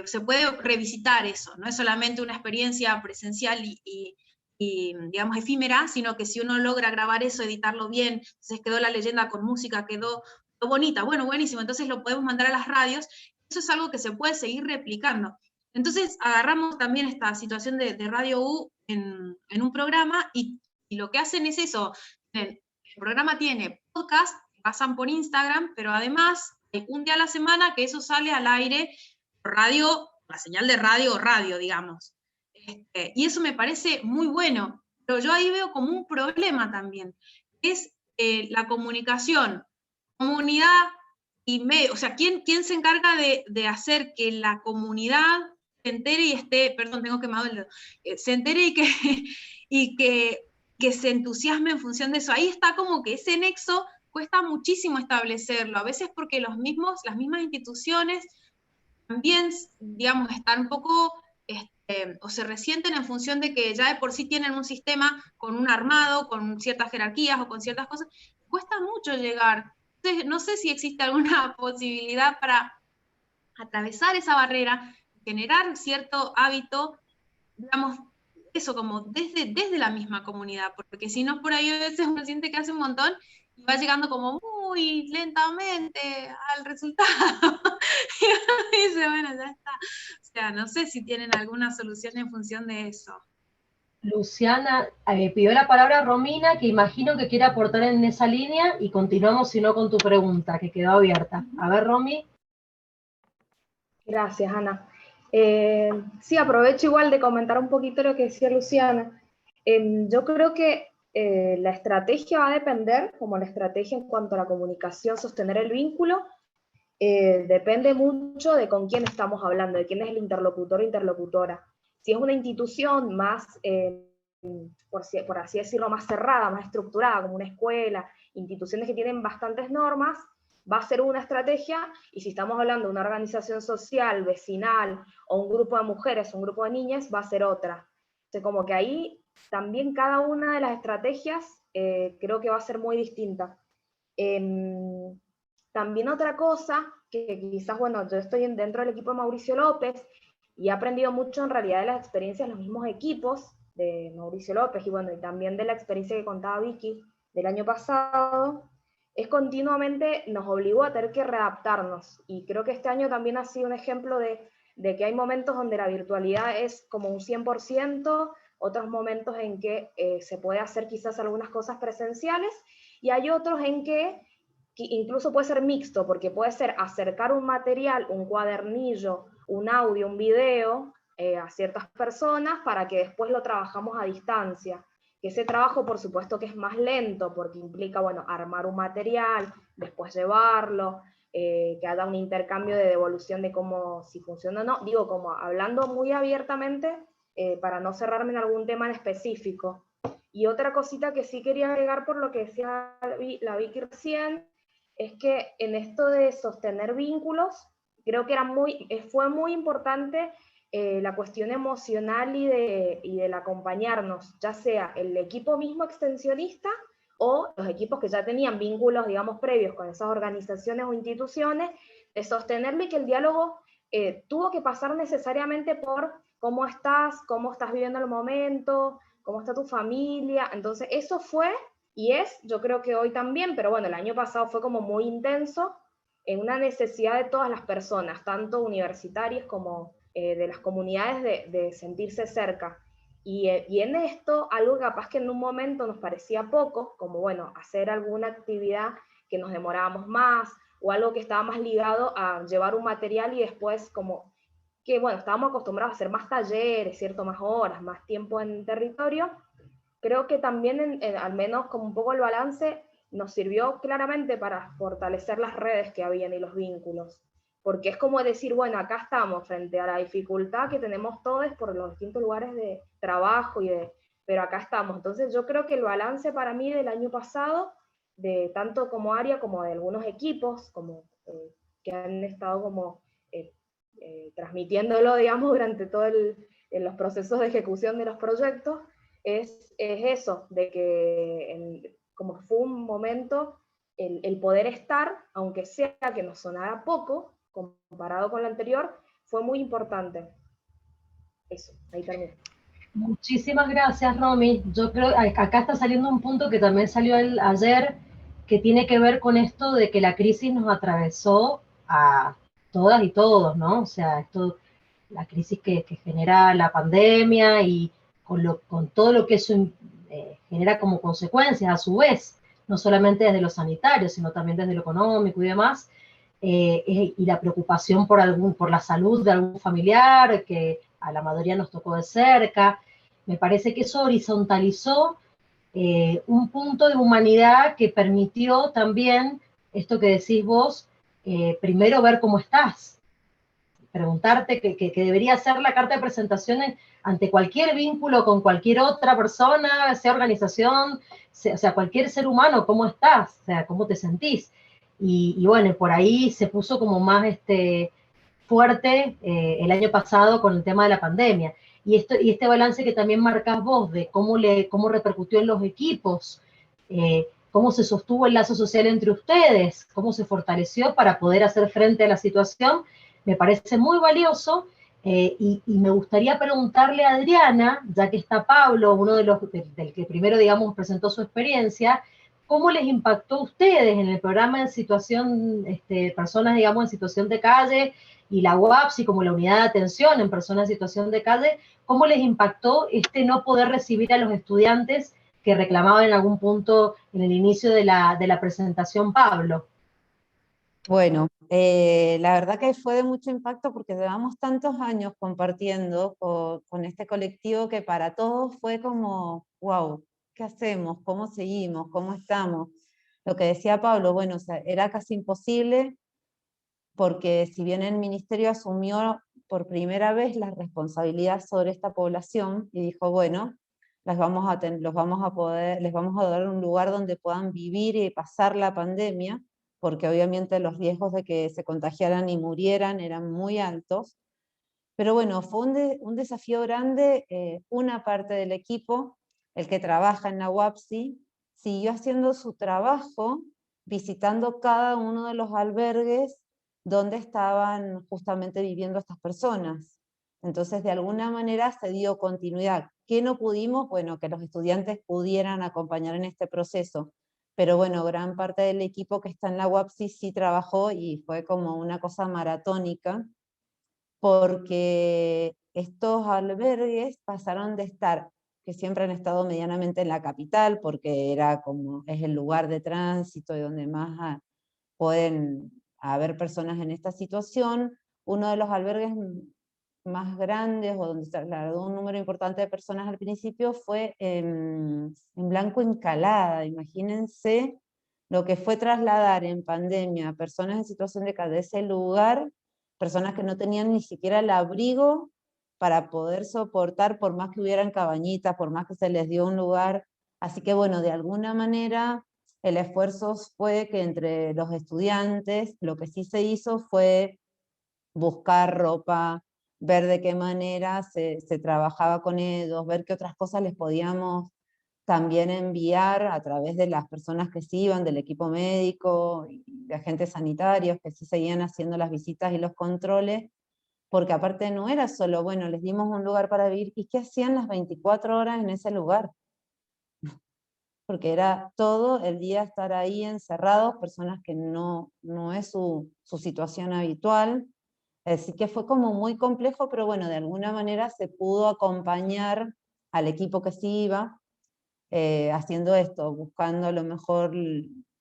se puede revisitar eso, no es solamente una experiencia presencial y digamos, efímera, sino que si uno logra grabar eso, editarlo bien, entonces quedó la leyenda con música, quedó bonita, bueno, buenísimo, entonces lo podemos mandar a las radios, eso es algo que se puede seguir replicando. Entonces agarramos también esta situación de Radio U en un programa y lo que hacen es eso, el programa tiene podcast, pasan por Instagram, pero además hay un día a la semana que eso sale al aire por radio, la señal de radio, digamos. Y eso me parece muy bueno, pero yo ahí veo como un problema también, es la comunicación, comunidad y medio, o sea, ¿quién se encarga de hacer que la comunidad se entere y esté, perdón, tengo quemado el dedo, se entere y que se entusiasme en función de eso? Ahí está como que ese nexo cuesta muchísimo establecerlo, a veces porque las mismas instituciones también, digamos, están un poco, o se resienten en función de que ya de por sí tienen un sistema con un armado, con ciertas jerarquías o con ciertas cosas, cuesta mucho llegar. Entonces, no sé si existe alguna posibilidad para atravesar esa barrera, generar cierto hábito, digamos, eso como desde la misma comunidad, porque si no, por ahí a veces uno siente que hace un montón y va llegando como muy lentamente al resultado. Y uno dice, bueno, ya está. O sea, no sé si tienen alguna solución en función de eso.
Luciana, pidió la palabra Romina, que imagino que quiere aportar en esa línea, y continuamos, si no, con tu pregunta, que quedó abierta. A ver, Romy.
Gracias, Ana. Sí, aprovecho igual de comentar un poquito lo que decía Luciana. Yo creo que la estrategia va a depender, como la estrategia en cuanto a la comunicación, sostener el vínculo, depende mucho de con quién estamos hablando, de quién es el interlocutor o interlocutora. Si es una institución más, por así decirlo, más cerrada, más estructurada, como una escuela, instituciones que tienen bastantes normas, va a ser una estrategia, y si estamos hablando de una organización social, vecinal, o un grupo de mujeres, un grupo de niñas, va a ser otra. Entonces, como que ahí también cada una de las estrategias creo que va a ser muy distinta. También otra cosa, que quizás, bueno, yo estoy dentro del equipo de Mauricio López, y he aprendido mucho en realidad de las experiencias de los mismos equipos de Mauricio López, y bueno, y también de la experiencia que contaba Vicky del año pasado, es continuamente nos obligó a tener que readaptarnos, y creo que este año también ha sido un ejemplo de que hay momentos donde la virtualidad es como un 100%, otros momentos en que se puede hacer quizás algunas cosas presenciales, y hay otros en que incluso puede ser mixto, porque puede ser acercar un material, un cuadernillo, un audio, un video a ciertas personas para que después lo trabajamos a distancia. Que ese trabajo, por supuesto, que es más lento, porque implica, bueno, armar un material, después llevarlo, que haya un intercambio de devolución de cómo, si funciona o no. Digo, como hablando muy abiertamente, para no cerrarme en algún tema en específico. Y otra cosita que sí quería agregar por lo que decía la Vicky recién, es que en esto de sostener vínculos, creo que fue muy importante la cuestión emocional y del acompañarnos, ya sea el equipo mismo extensionista o los equipos que ya tenían vínculos, digamos, previos con esas organizaciones o instituciones, de sostenerle que el diálogo tuvo que pasar necesariamente por cómo estás viviendo el momento, cómo está tu familia. Entonces eso fue, y es, yo creo que hoy también, pero bueno, el año pasado fue como muy intenso, en una necesidad de todas las personas, tanto universitarias como de las comunidades, de sentirse cerca. Y en esto, algo capaz que en un momento nos parecía poco, como bueno, hacer alguna actividad que nos demorábamos más, o algo que estaba más ligado a llevar un material y después como que, bueno, estábamos acostumbrados a hacer más talleres, ¿cierto? Más horas, más tiempo en territorio. Creo que también, al menos como un poco el balance, nos sirvió claramente para fortalecer las redes que habían y los vínculos. Porque es como decir, bueno, acá estamos frente a la dificultad que tenemos todos por los distintos lugares de trabajo, pero acá estamos. Entonces yo creo que el balance para mí del año pasado, de tanto como área como de algunos equipos, como que han estado como transmitiéndolo, digamos, durante todos los procesos de ejecución de los proyectos, es eso, de que como fue un momento, el poder estar, aunque sea que nos sonara poco, comparado con lo anterior, fue muy importante. Eso, ahí termino.
Muchísimas gracias, Romy. Yo creo que acá está saliendo un punto que también salió ayer, que tiene que ver con esto de que la crisis nos atravesó a todas y todos, ¿no? O sea, la crisis que genera la pandemia y con todo lo que eso genera como consecuencias a su vez, no solamente desde lo sanitario, sino también desde lo económico y demás, y la preocupación por la salud de algún familiar, que a la mayoría nos tocó de cerca. Me parece que eso horizontalizó un punto de humanidad que permitió también, esto que decís vos, primero ver cómo estás, preguntarte que debería ser la carta de presentación ante cualquier vínculo con cualquier otra persona, sea organización, o sea, cualquier ser humano, ¿cómo estás? O sea, ¿cómo te sentís? Y bueno, por ahí se puso como más fuerte el año pasado con el tema de la pandemia. Y este balance que también marcas vos de cómo repercutió en los equipos, cómo se sostuvo el lazo social entre ustedes, cómo se fortaleció para poder hacer frente a la situación, me parece muy valioso. Y me gustaría preguntarle a Adriana, ya que está Pablo, uno del que primero, digamos, presentó su experiencia, ¿cómo les impactó a ustedes en el programa en situación, personas, digamos, en situación de calle, y la UAPSI como la unidad de atención en personas en situación de calle, cómo les impactó no poder recibir a los estudiantes que reclamaban en algún punto en el inicio de la presentación Pablo?
Bueno, La verdad que fue de mucho impacto porque llevamos tantos años compartiendo con este colectivo que para todos fue como, wow, ¿qué hacemos? ¿Cómo seguimos? ¿Cómo estamos? Lo que decía Pablo, bueno, o sea, era casi imposible porque si bien el ministerio asumió por primera vez la responsabilidad sobre esta población y dijo, bueno, les vamos a dar un lugar donde puedan vivir y pasar la pandemia, porque obviamente los riesgos de que se contagiaran y murieran eran muy altos. Pero bueno, fue un desafío grande. Una parte del equipo, el que trabaja en la UAPSI, siguió haciendo su trabajo, visitando cada uno de los albergues donde estaban justamente viviendo estas personas. Entonces, de alguna manera se dio continuidad. ¿Qué no pudimos? Bueno, que los estudiantes pudieran acompañar en este proceso. Pero bueno, gran parte del equipo que está en la UAPSI sí trabajó y fue como una cosa maratónica, porque estos albergues pasaron de estar, que siempre han estado medianamente en la capital, porque es el lugar de tránsito y donde más pueden haber personas en esta situación. Uno de los albergues más grandes, o donde se trasladó un número importante de personas al principio, fue en Blanco Encalada. Imagínense lo que fue trasladar en pandemia a personas en situación de calle de ese lugar, personas que no tenían ni siquiera el abrigo para poder soportar, por más que hubieran cabañitas, por más que se les dio un lugar. Así que bueno, de alguna manera el esfuerzo fue que entre los estudiantes, lo que sí se hizo fue buscar ropa, ver de qué manera se trabajaba con ellos, ver qué otras cosas les podíamos también enviar a través de las personas que sí iban, del equipo médico, y de agentes sanitarios que sí seguían haciendo las visitas y los controles, porque aparte no era solo, bueno, les dimos un lugar para vivir, ¿y qué hacían las 24 horas en ese lugar? Porque era todo el día estar ahí encerrados, personas que no es su situación habitual. Así que fue como muy complejo, pero bueno, de alguna manera se pudo acompañar al equipo que sí iba, haciendo esto, buscando a lo mejor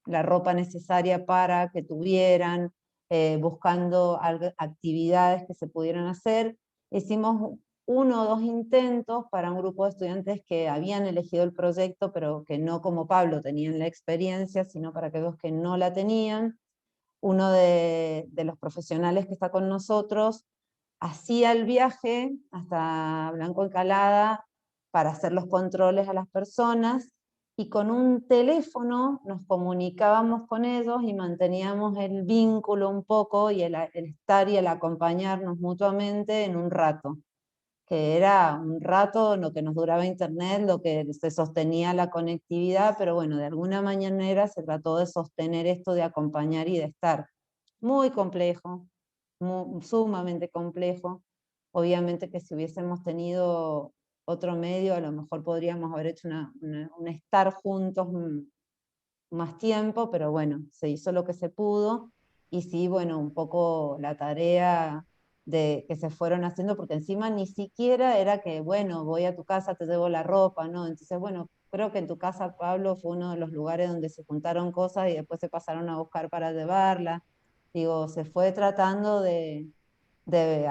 la ropa necesaria para que tuvieran, buscando actividades que se pudieran hacer. Hicimos 1 o 2 intentos para un grupo de estudiantes que habían elegido el proyecto, pero que no como Pablo tenían la experiencia, sino para aquellos que no la tenían. Uno de los profesionales que está con nosotros hacía el viaje hasta Blanco Encalada para hacer los controles a las personas, y con un teléfono nos comunicábamos con ellos y manteníamos el vínculo un poco, y el estar y el acompañarnos mutuamente en un rato, que era un rato lo que nos duraba internet, lo que se sostenía la conectividad, pero bueno, de alguna manera se trató de sostener esto, de acompañar y de estar. Muy complejo, sumamente complejo. Obviamente que si hubiésemos tenido otro medio, a lo mejor podríamos haber hecho un estar juntos más tiempo, pero bueno, se hizo lo que se pudo, y sí, bueno, un poco la tarea que se fueron haciendo, porque encima ni siquiera era que, bueno, voy a tu casa, te llevo la ropa, ¿no? Entonces, bueno, creo que en tu casa, Pablo, fue uno de los lugares donde se juntaron cosas y después se pasaron a buscar para llevarla. Digo, se fue tratando de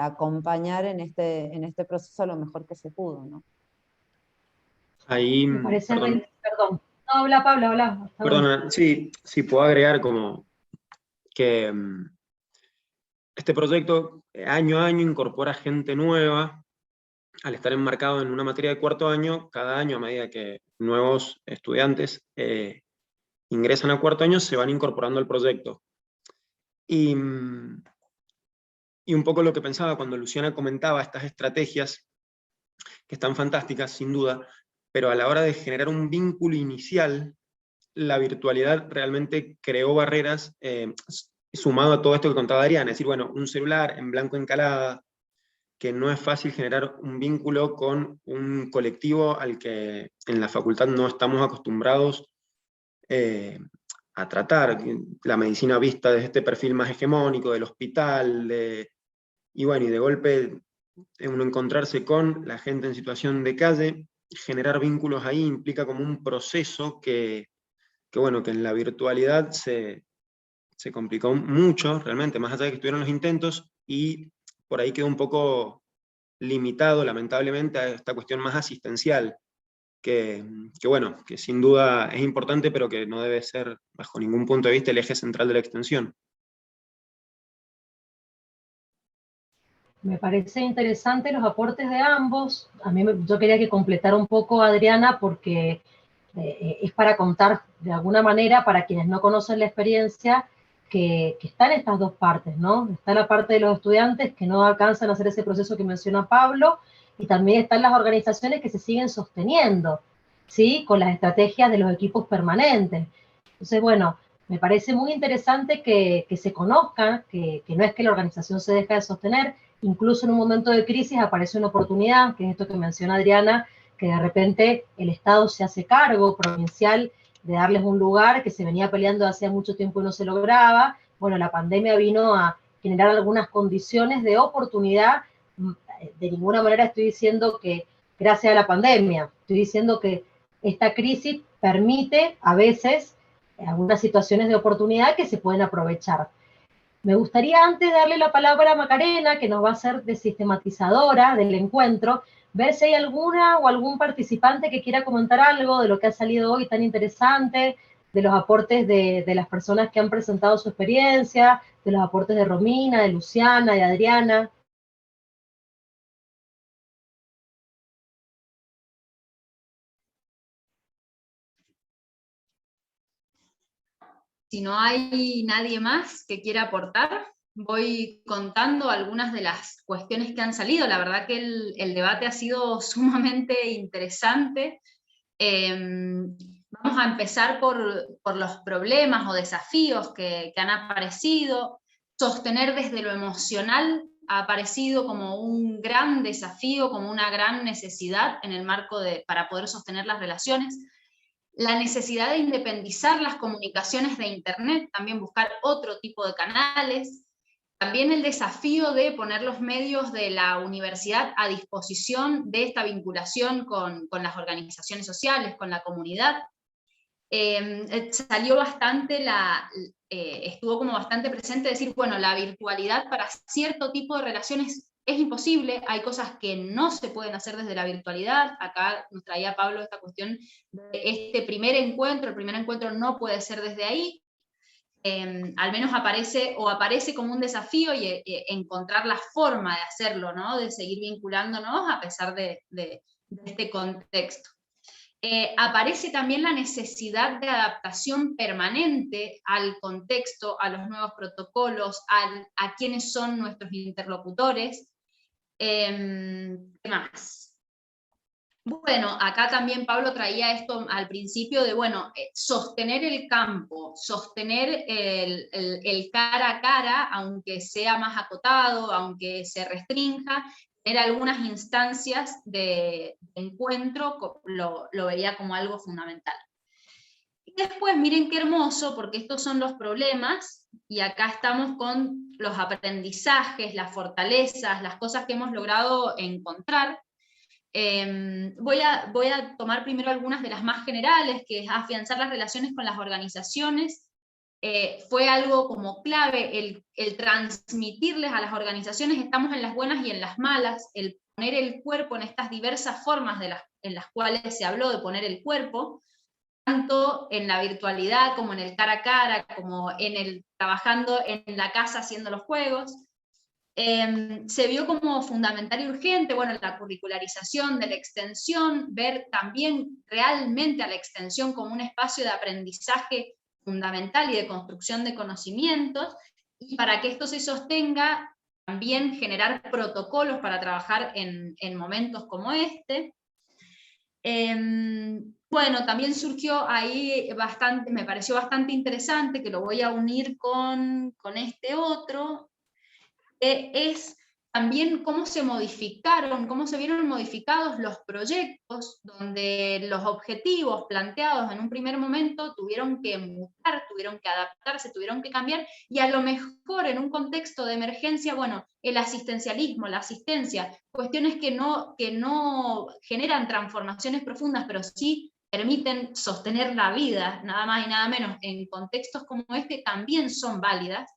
acompañar en este proceso lo mejor que se pudo, ¿no?
Ahí,
Me parece
perdón,
perdón. No, habla Pablo, habla.
perdona, sí, puedo agregar como que este proyecto año a año incorpora gente nueva. Al estar enmarcado en una materia de 4º año, cada año, a medida que nuevos estudiantes ingresan a 4º año, se van incorporando al proyecto. Y un poco lo que pensaba cuando Luciana comentaba estas estrategias, que están fantásticas, sin duda, pero a la hora de generar un vínculo inicial, la virtualidad realmente creó barreras, sumado a todo esto que contaba Adriana, es decir, bueno, un celular en Blanco Encalada, que no es fácil generar un vínculo con un colectivo al que en la facultad no estamos acostumbrados a tratar, la medicina vista desde este perfil más hegemónico del hospital, y bueno, y de golpe uno encontrarse con la gente en situación de calle, generar vínculos ahí implica como un proceso que bueno, que en la virtualidad se se complicó mucho, realmente, más allá de que estuvieron los intentos, y por ahí quedó un poco limitado, lamentablemente, a esta cuestión más asistencial, que bueno, que sin duda es importante, pero que no debe ser, bajo ningún punto de vista, el eje central de la extensión.
Me parece interesante los aportes de ambos. Yo quería que completara un poco Adriana, porque es para contar de alguna manera, para quienes no conocen la experiencia, que están estas dos partes, ¿no? Está la parte de los estudiantes que no alcanzan a hacer ese proceso que menciona Pablo, y también están las organizaciones que se siguen sosteniendo, ¿sí? Con las estrategias de los equipos permanentes. Entonces, bueno, me parece muy interesante que se conozcan, que no es que la organización se deja de sostener, incluso en un momento de crisis aparece una oportunidad, que es esto que menciona Adriana, que de repente el Estado se hace cargo provincial de darles un lugar que se venía peleando hace mucho tiempo y no se lograba. Bueno, la pandemia vino a generar algunas condiciones de oportunidad. De ninguna manera estoy diciendo que gracias a la pandemia, estoy diciendo que esta crisis permite a veces algunas situaciones de oportunidad que se pueden aprovechar. Me gustaría, antes de darle la palabra a Macarena, que nos va a ser de sistematizadora del encuentro, ver si hay alguna o algún participante que quiera comentar algo de lo que ha salido hoy tan interesante, de los aportes de las personas que han presentado su experiencia, de los aportes de Romina, de Luciana, de Adriana.
Si no hay nadie más que quiera aportar, voy contando algunas de las cuestiones que han salido. La verdad que el debate ha sido sumamente interesante. Vamos a empezar por los problemas o desafíos que han aparecido. Sostener desde lo emocional ha aparecido como un gran desafío, como una gran necesidad en el marco para poder sostener las relaciones. La necesidad de independizar las comunicaciones de Internet, también buscar otro tipo de canales. También el desafío de poner los medios de la universidad a disposición de esta vinculación con las organizaciones sociales, con la comunidad. Salió bastante estuvo como bastante presente decir, bueno, la virtualidad para cierto tipo de relaciones es imposible, hay cosas que no se pueden hacer desde la virtualidad. Acá nos traía Pablo esta cuestión de este primer encuentro, el primer encuentro no puede ser desde ahí. Al menos aparece como un desafío y encontrar la forma de hacerlo, ¿no? De seguir vinculándonos a pesar de este contexto. Aparece también la necesidad de adaptación permanente al contexto, a los nuevos protocolos, a quiénes son nuestros interlocutores. ¿Qué más? Bueno, acá también Pablo traía esto al principio de, bueno, sostener el campo, sostener el cara a cara, aunque sea más acotado, aunque se restrinja, tener algunas instancias de encuentro, lo vería como algo fundamental. Y después, miren qué hermoso, porque estos son los problemas, y acá estamos con los aprendizajes, las fortalezas, las cosas que hemos logrado encontrar. Voy a tomar primero algunas de las más generales, que es afianzar las relaciones con las organizaciones. Fue algo como clave el transmitirles a las organizaciones, estamos en las buenas y en las malas, el poner el cuerpo en estas diversas formas en las cuales se habló de poner el cuerpo, tanto en la virtualidad como en el cara a cara, como trabajando en la casa haciendo los juegos. Se vio como fundamental y urgente, bueno, la curricularización de la extensión, ver también realmente a la extensión como un espacio de aprendizaje fundamental y de construcción de conocimientos, y para que esto se sostenga, también generar protocolos para trabajar en momentos como este. Bueno, también surgió ahí me pareció bastante interesante, que lo voy a unir con este otro, es también cómo se vieron modificados los proyectos, donde los objetivos planteados en un primer momento tuvieron que mutar, tuvieron que adaptarse, tuvieron que cambiar, y a lo mejor en un contexto de emergencia, bueno, el asistencialismo, la asistencia, cuestiones que no generan transformaciones profundas, pero sí permiten sostener la vida, nada más y nada menos, en contextos como este, también son válidas.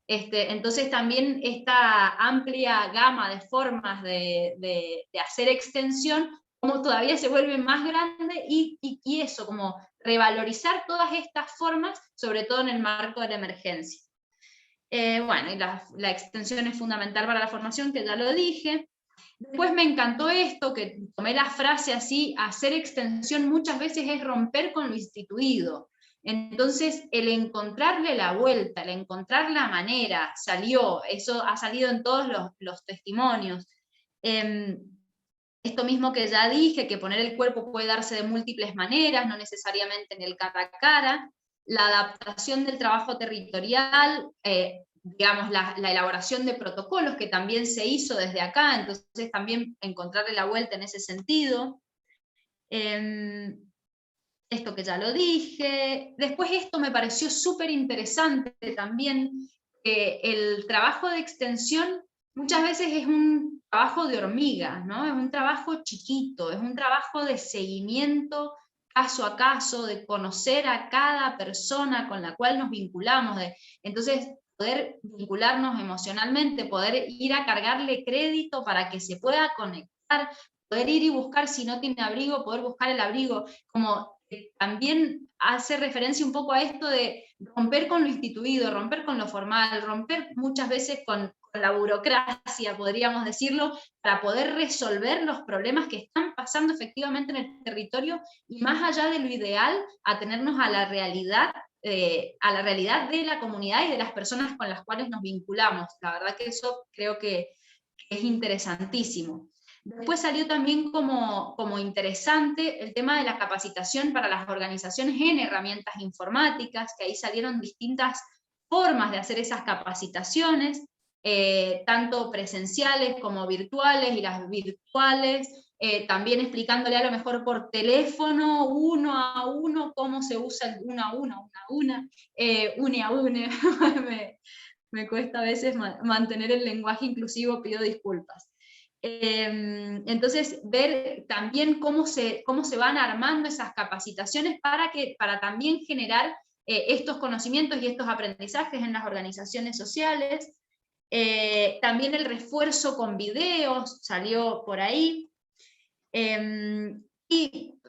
Entonces también esta amplia gama de formas de hacer extensión, como todavía se vuelve más grande, y eso, como revalorizar todas estas formas, sobre todo en el marco de la emergencia. Bueno, y la extensión es fundamental para la formación, que ya lo dije. Después me encantó esto, que tomé la frase así: hacer extensión muchas veces es romper con lo instituido. Entonces, el encontrarle la vuelta, el encontrar la manera, eso ha salido en todos los testimonios. Esto mismo que ya dije, que poner el cuerpo puede darse de múltiples maneras, no necesariamente en el cara a cara. La adaptación del trabajo territorial, digamos, la elaboración de protocolos, que también se hizo desde acá, entonces también encontrarle la vuelta en ese sentido. Esto que ya lo dije. Después esto me pareció súper interesante también, que el trabajo de extensión muchas veces es un trabajo de hormiga, ¿no? Es un trabajo chiquito, es un trabajo de seguimiento caso a caso, de conocer a cada persona con la cual nos vinculamos, entonces poder vincularnos emocionalmente, poder ir a cargarle crédito para que se pueda conectar, poder ir y buscar, si no tiene abrigo, poder buscar el abrigo, como también hace referencia un poco a esto de romper con lo instituido, romper con lo formal, romper muchas veces con la burocracia, podríamos decirlo, para poder resolver los problemas que están pasando efectivamente en el territorio, y más allá de lo ideal, atenernos a la realidad de la comunidad y de las personas con las cuales nos vinculamos. La verdad que eso creo que es interesantísimo. Después salió también como interesante el tema de la capacitación para las organizaciones en herramientas informáticas, que ahí salieron distintas formas de hacer esas capacitaciones, tanto presenciales como virtuales, y las virtuales, también explicándole a lo mejor por teléfono, uno a uno, cómo se usa el uno a uno, une a une. me cuesta a veces mantener el lenguaje inclusivo, pido disculpas. Entonces, ver también cómo se van armando esas capacitaciones para también generar estos conocimientos y estos aprendizajes en las organizaciones sociales. También el refuerzo con videos salió por ahí. Y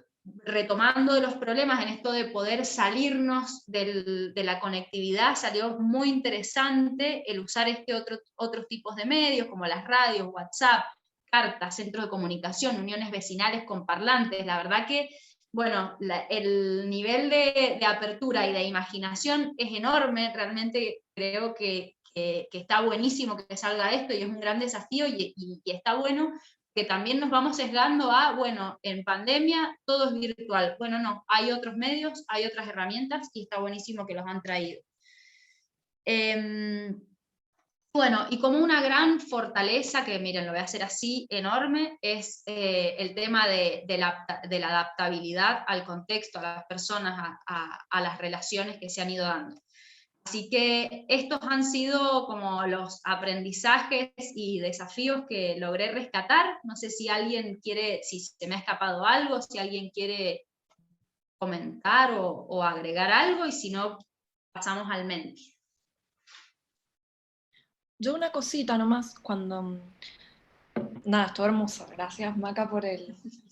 retomando de los problemas en esto de poder salirnos de la conectividad, salió muy interesante el usar otros tipos de medios, como las radios, WhatsApp, cartas, centros de comunicación, uniones vecinales con parlantes. La verdad que, bueno, el nivel de apertura y de imaginación es enorme. Realmente creo que está buenísimo que salga esto, y es un gran desafío, y está bueno que también nos vamos sesgando a, bueno, en pandemia todo es virtual. Bueno, no, hay otros medios, hay otras herramientas, y está buenísimo que los han traído. Bueno, y como una gran fortaleza, que miren, lo voy a hacer así, enorme, es el tema de la adaptabilidad al contexto, a las personas, a las relaciones que se han ido dando. Así que estos han sido como los aprendizajes y desafíos que logré rescatar. No sé si alguien quiere, si se me ha escapado algo, si alguien quiere comentar o agregar algo, y si no, pasamos al Menti.
Yo una cosita nomás, nada, estuvo hermosa, gracias Maca por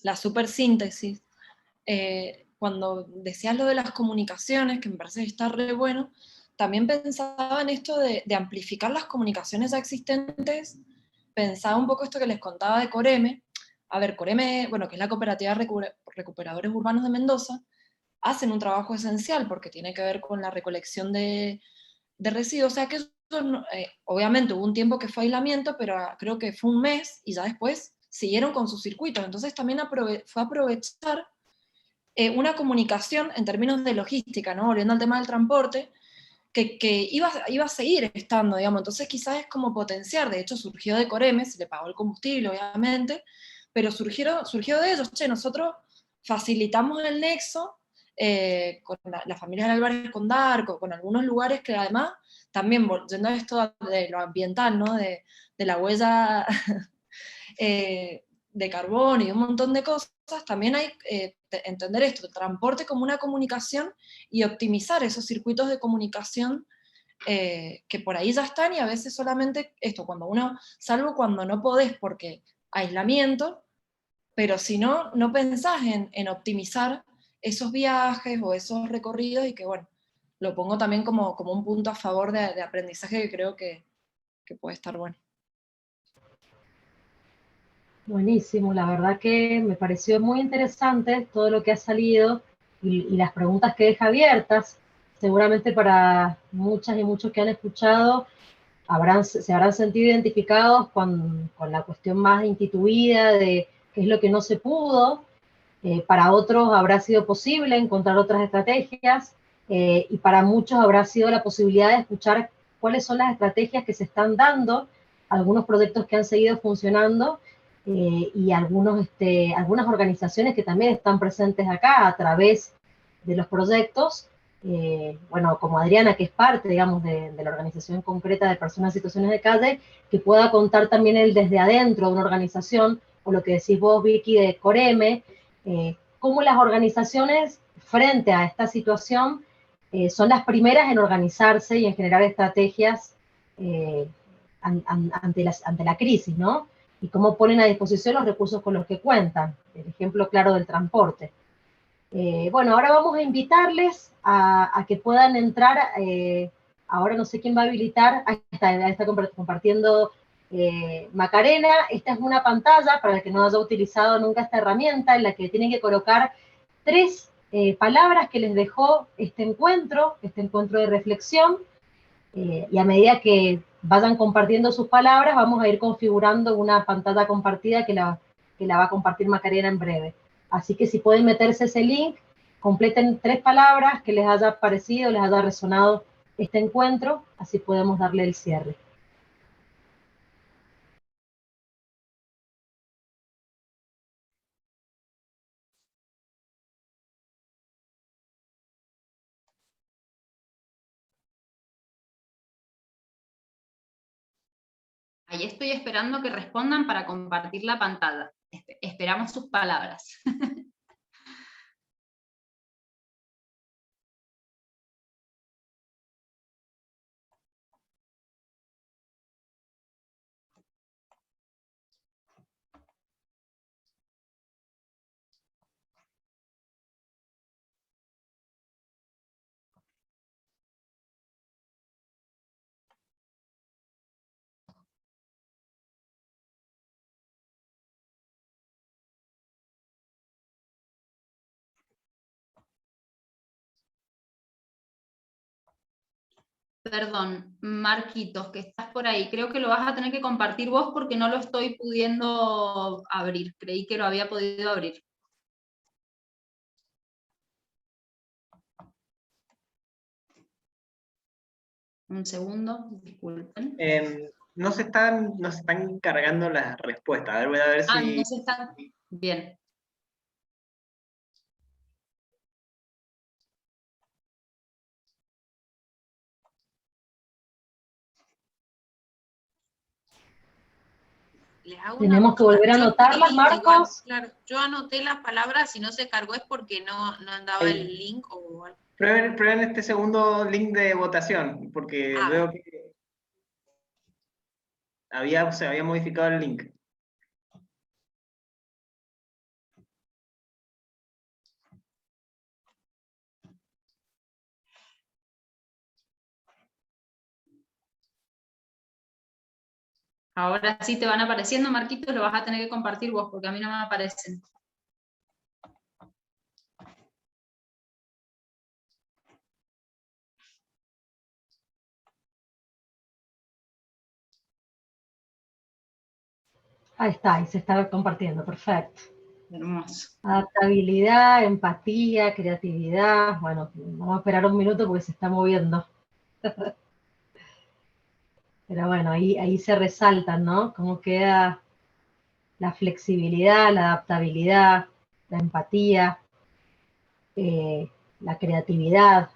la super síntesis. Cuando decías lo de las comunicaciones, que me parece que está re bueno, también pensaba en esto de amplificar las comunicaciones ya existentes. Pensaba un poco esto que les contaba de Coreme. A ver, Coreme, bueno, que es la Cooperativa de Recuperadores Urbanos de Mendoza, hacen un trabajo esencial porque tiene que ver con la recolección de residuos. O sea que eso, obviamente hubo un tiempo que fue aislamiento, pero creo que fue un mes, y ya después siguieron con sus circuitos. Entonces también fue aprovechar una comunicación en términos de logística, ¿no? Volviendo al tema del transporte, que iba a seguir estando, digamos. Entonces quizás es como potenciar. De hecho surgió de Coreme, se le pagó el combustible obviamente, pero surgió de ellos. Che, nosotros facilitamos el nexo con las familias del Álvarez Condar, con algunos lugares que además también, yendo a esto de lo ambiental, ¿no? de la huella de carbono y un montón de cosas, también hay que entender esto, el transporte como una comunicación y optimizar esos circuitos de comunicación que por ahí ya están, y a veces solamente esto, cuando uno, salvo cuando no podés porque aislamiento, pero si no, no pensás en optimizar esos viajes o esos recorridos, y que bueno, lo pongo también como un punto a favor de aprendizaje que creo que puede estar bueno.
Buenísimo, la verdad que me pareció muy interesante todo lo que ha salido y las preguntas que deja abiertas. Seguramente para muchas y muchos que han escuchado se habrán sentido identificados con la cuestión más instituida de qué es lo que no se pudo. Para otros habrá sido posible encontrar otras estrategias, y para muchos habrá sido la posibilidad de escuchar cuáles son las estrategias que se están dando, algunos proyectos que han seguido funcionando, y algunas organizaciones que también están presentes acá a través de los proyectos, bueno, como Adriana, que es parte, digamos, de la organización concreta de personas en situaciones de calle, que pueda contar también el desde adentro de una organización, o lo que decís vos, Vicky, de Coreme, cómo las organizaciones frente a esta situación son las primeras en organizarse y en generar estrategias ante la crisis, ¿no? Y cómo ponen a disposición los recursos con los que cuentan. El ejemplo claro del transporte. Bueno, ahora vamos a invitarles a que puedan entrar. Ahora no sé quién va a habilitar. Ahí está compartiendo Macarena. Esta es una pantalla para el que no haya utilizado nunca esta herramienta, en la que tienen que colocar 3 palabras que les dejó este encuentro de reflexión, y a medida que vayan compartiendo sus palabras, vamos a ir configurando una pantalla compartida que la va a compartir Macarena en breve. Así que si pueden meterse ese link, completen 3 palabras que les haya parecido, les haya resonado este encuentro, así podemos darle el cierre.
Ahí estoy esperando que respondan para compartir la pantalla. Esperamos sus palabras. Perdón, Marquitos, que estás por ahí. Creo que lo vas a tener que compartir vos porque no lo estoy pudiendo abrir. Creí que lo había podido abrir. Un segundo, disculpen.
No se están cargando las respuestas. A ver, voy a ver si...
No se están... Bien.
Les hago
Tenemos que volver a anotarlas, Marcos.
Claro, yo anoté las palabras, si no se cargó es porque no andaba el link o algo.
Prueben este segundo link de votación, porque veo que se había modificado el link.
Ahora sí te van apareciendo, Marquitos, lo vas a tener que compartir vos, porque a mí no me aparecen.
Ahí está, ahí se está compartiendo, perfecto.
Hermoso.
Adaptabilidad, empatía, creatividad. Bueno, vamos a esperar un minuto porque se está moviendo. Pero bueno, ahí se resaltan, ¿no? Cómo queda la flexibilidad, la adaptabilidad, la empatía, la creatividad.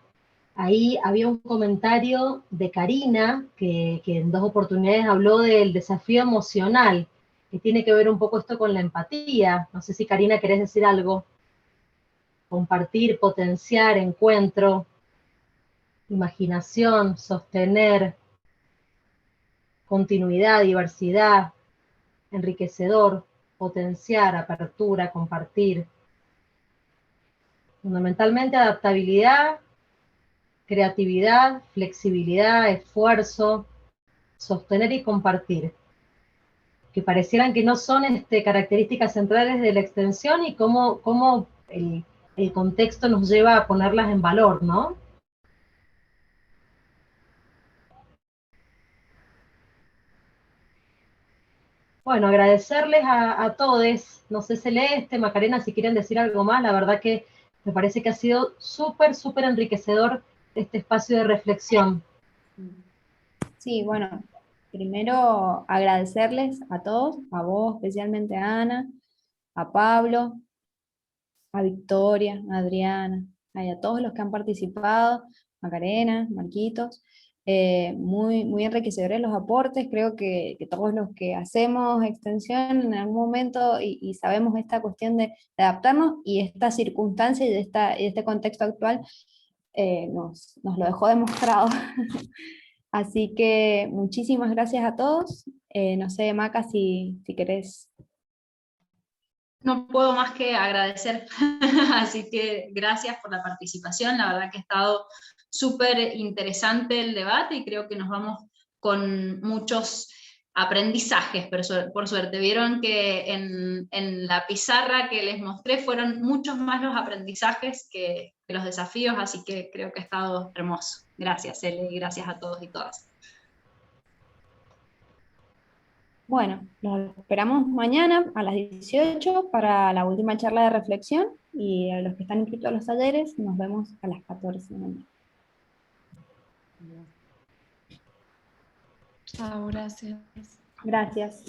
Ahí había un comentario de Karina que en 2 oportunidades habló del desafío emocional. que tiene que ver un poco esto con la empatía. No sé si Karina querés decir algo. Compartir, potenciar, encuentro, imaginación, sostener, continuidad, diversidad, enriquecedor, potenciar, apertura, compartir. Fundamentalmente adaptabilidad, creatividad, flexibilidad, esfuerzo, sostener y compartir, que parecieran que no son características centrales de la extensión y cómo el contexto nos lleva a ponerlas en valor, ¿no? Bueno, agradecerles a todos. No sé, Celeste, Macarena, si quieren decir algo más. La verdad que me parece que ha sido súper, súper enriquecedor este espacio de reflexión.
Sí, bueno, primero agradecerles a todos, a vos, especialmente a Ana, a Pablo, a Victoria, a Adriana, y a todos los que han participado, Macarena, Marquitos. Muy, muy enriquecedores los aportes. Creo que todos los que hacemos extensión en algún momento y sabemos esta cuestión de adaptarnos y esta circunstancia y de este contexto actual nos lo dejó demostrado. Así que muchísimas gracias a todos. No sé, Maca, si querés.
No puedo más que agradecer, así que gracias por la participación, la verdad que ha estado súper interesante el debate y creo que nos vamos con muchos aprendizajes, pero por suerte vieron que en la pizarra que les mostré fueron muchos más los aprendizajes que los desafíos, así que creo que ha estado hermoso. Gracias, Ele, y gracias a todos y todas.
Bueno, los esperamos mañana a las 18 para la última charla de reflexión y a los que están inscritos a los talleres nos vemos a las 14 de la mañana.
Chao, gracias.
Gracias.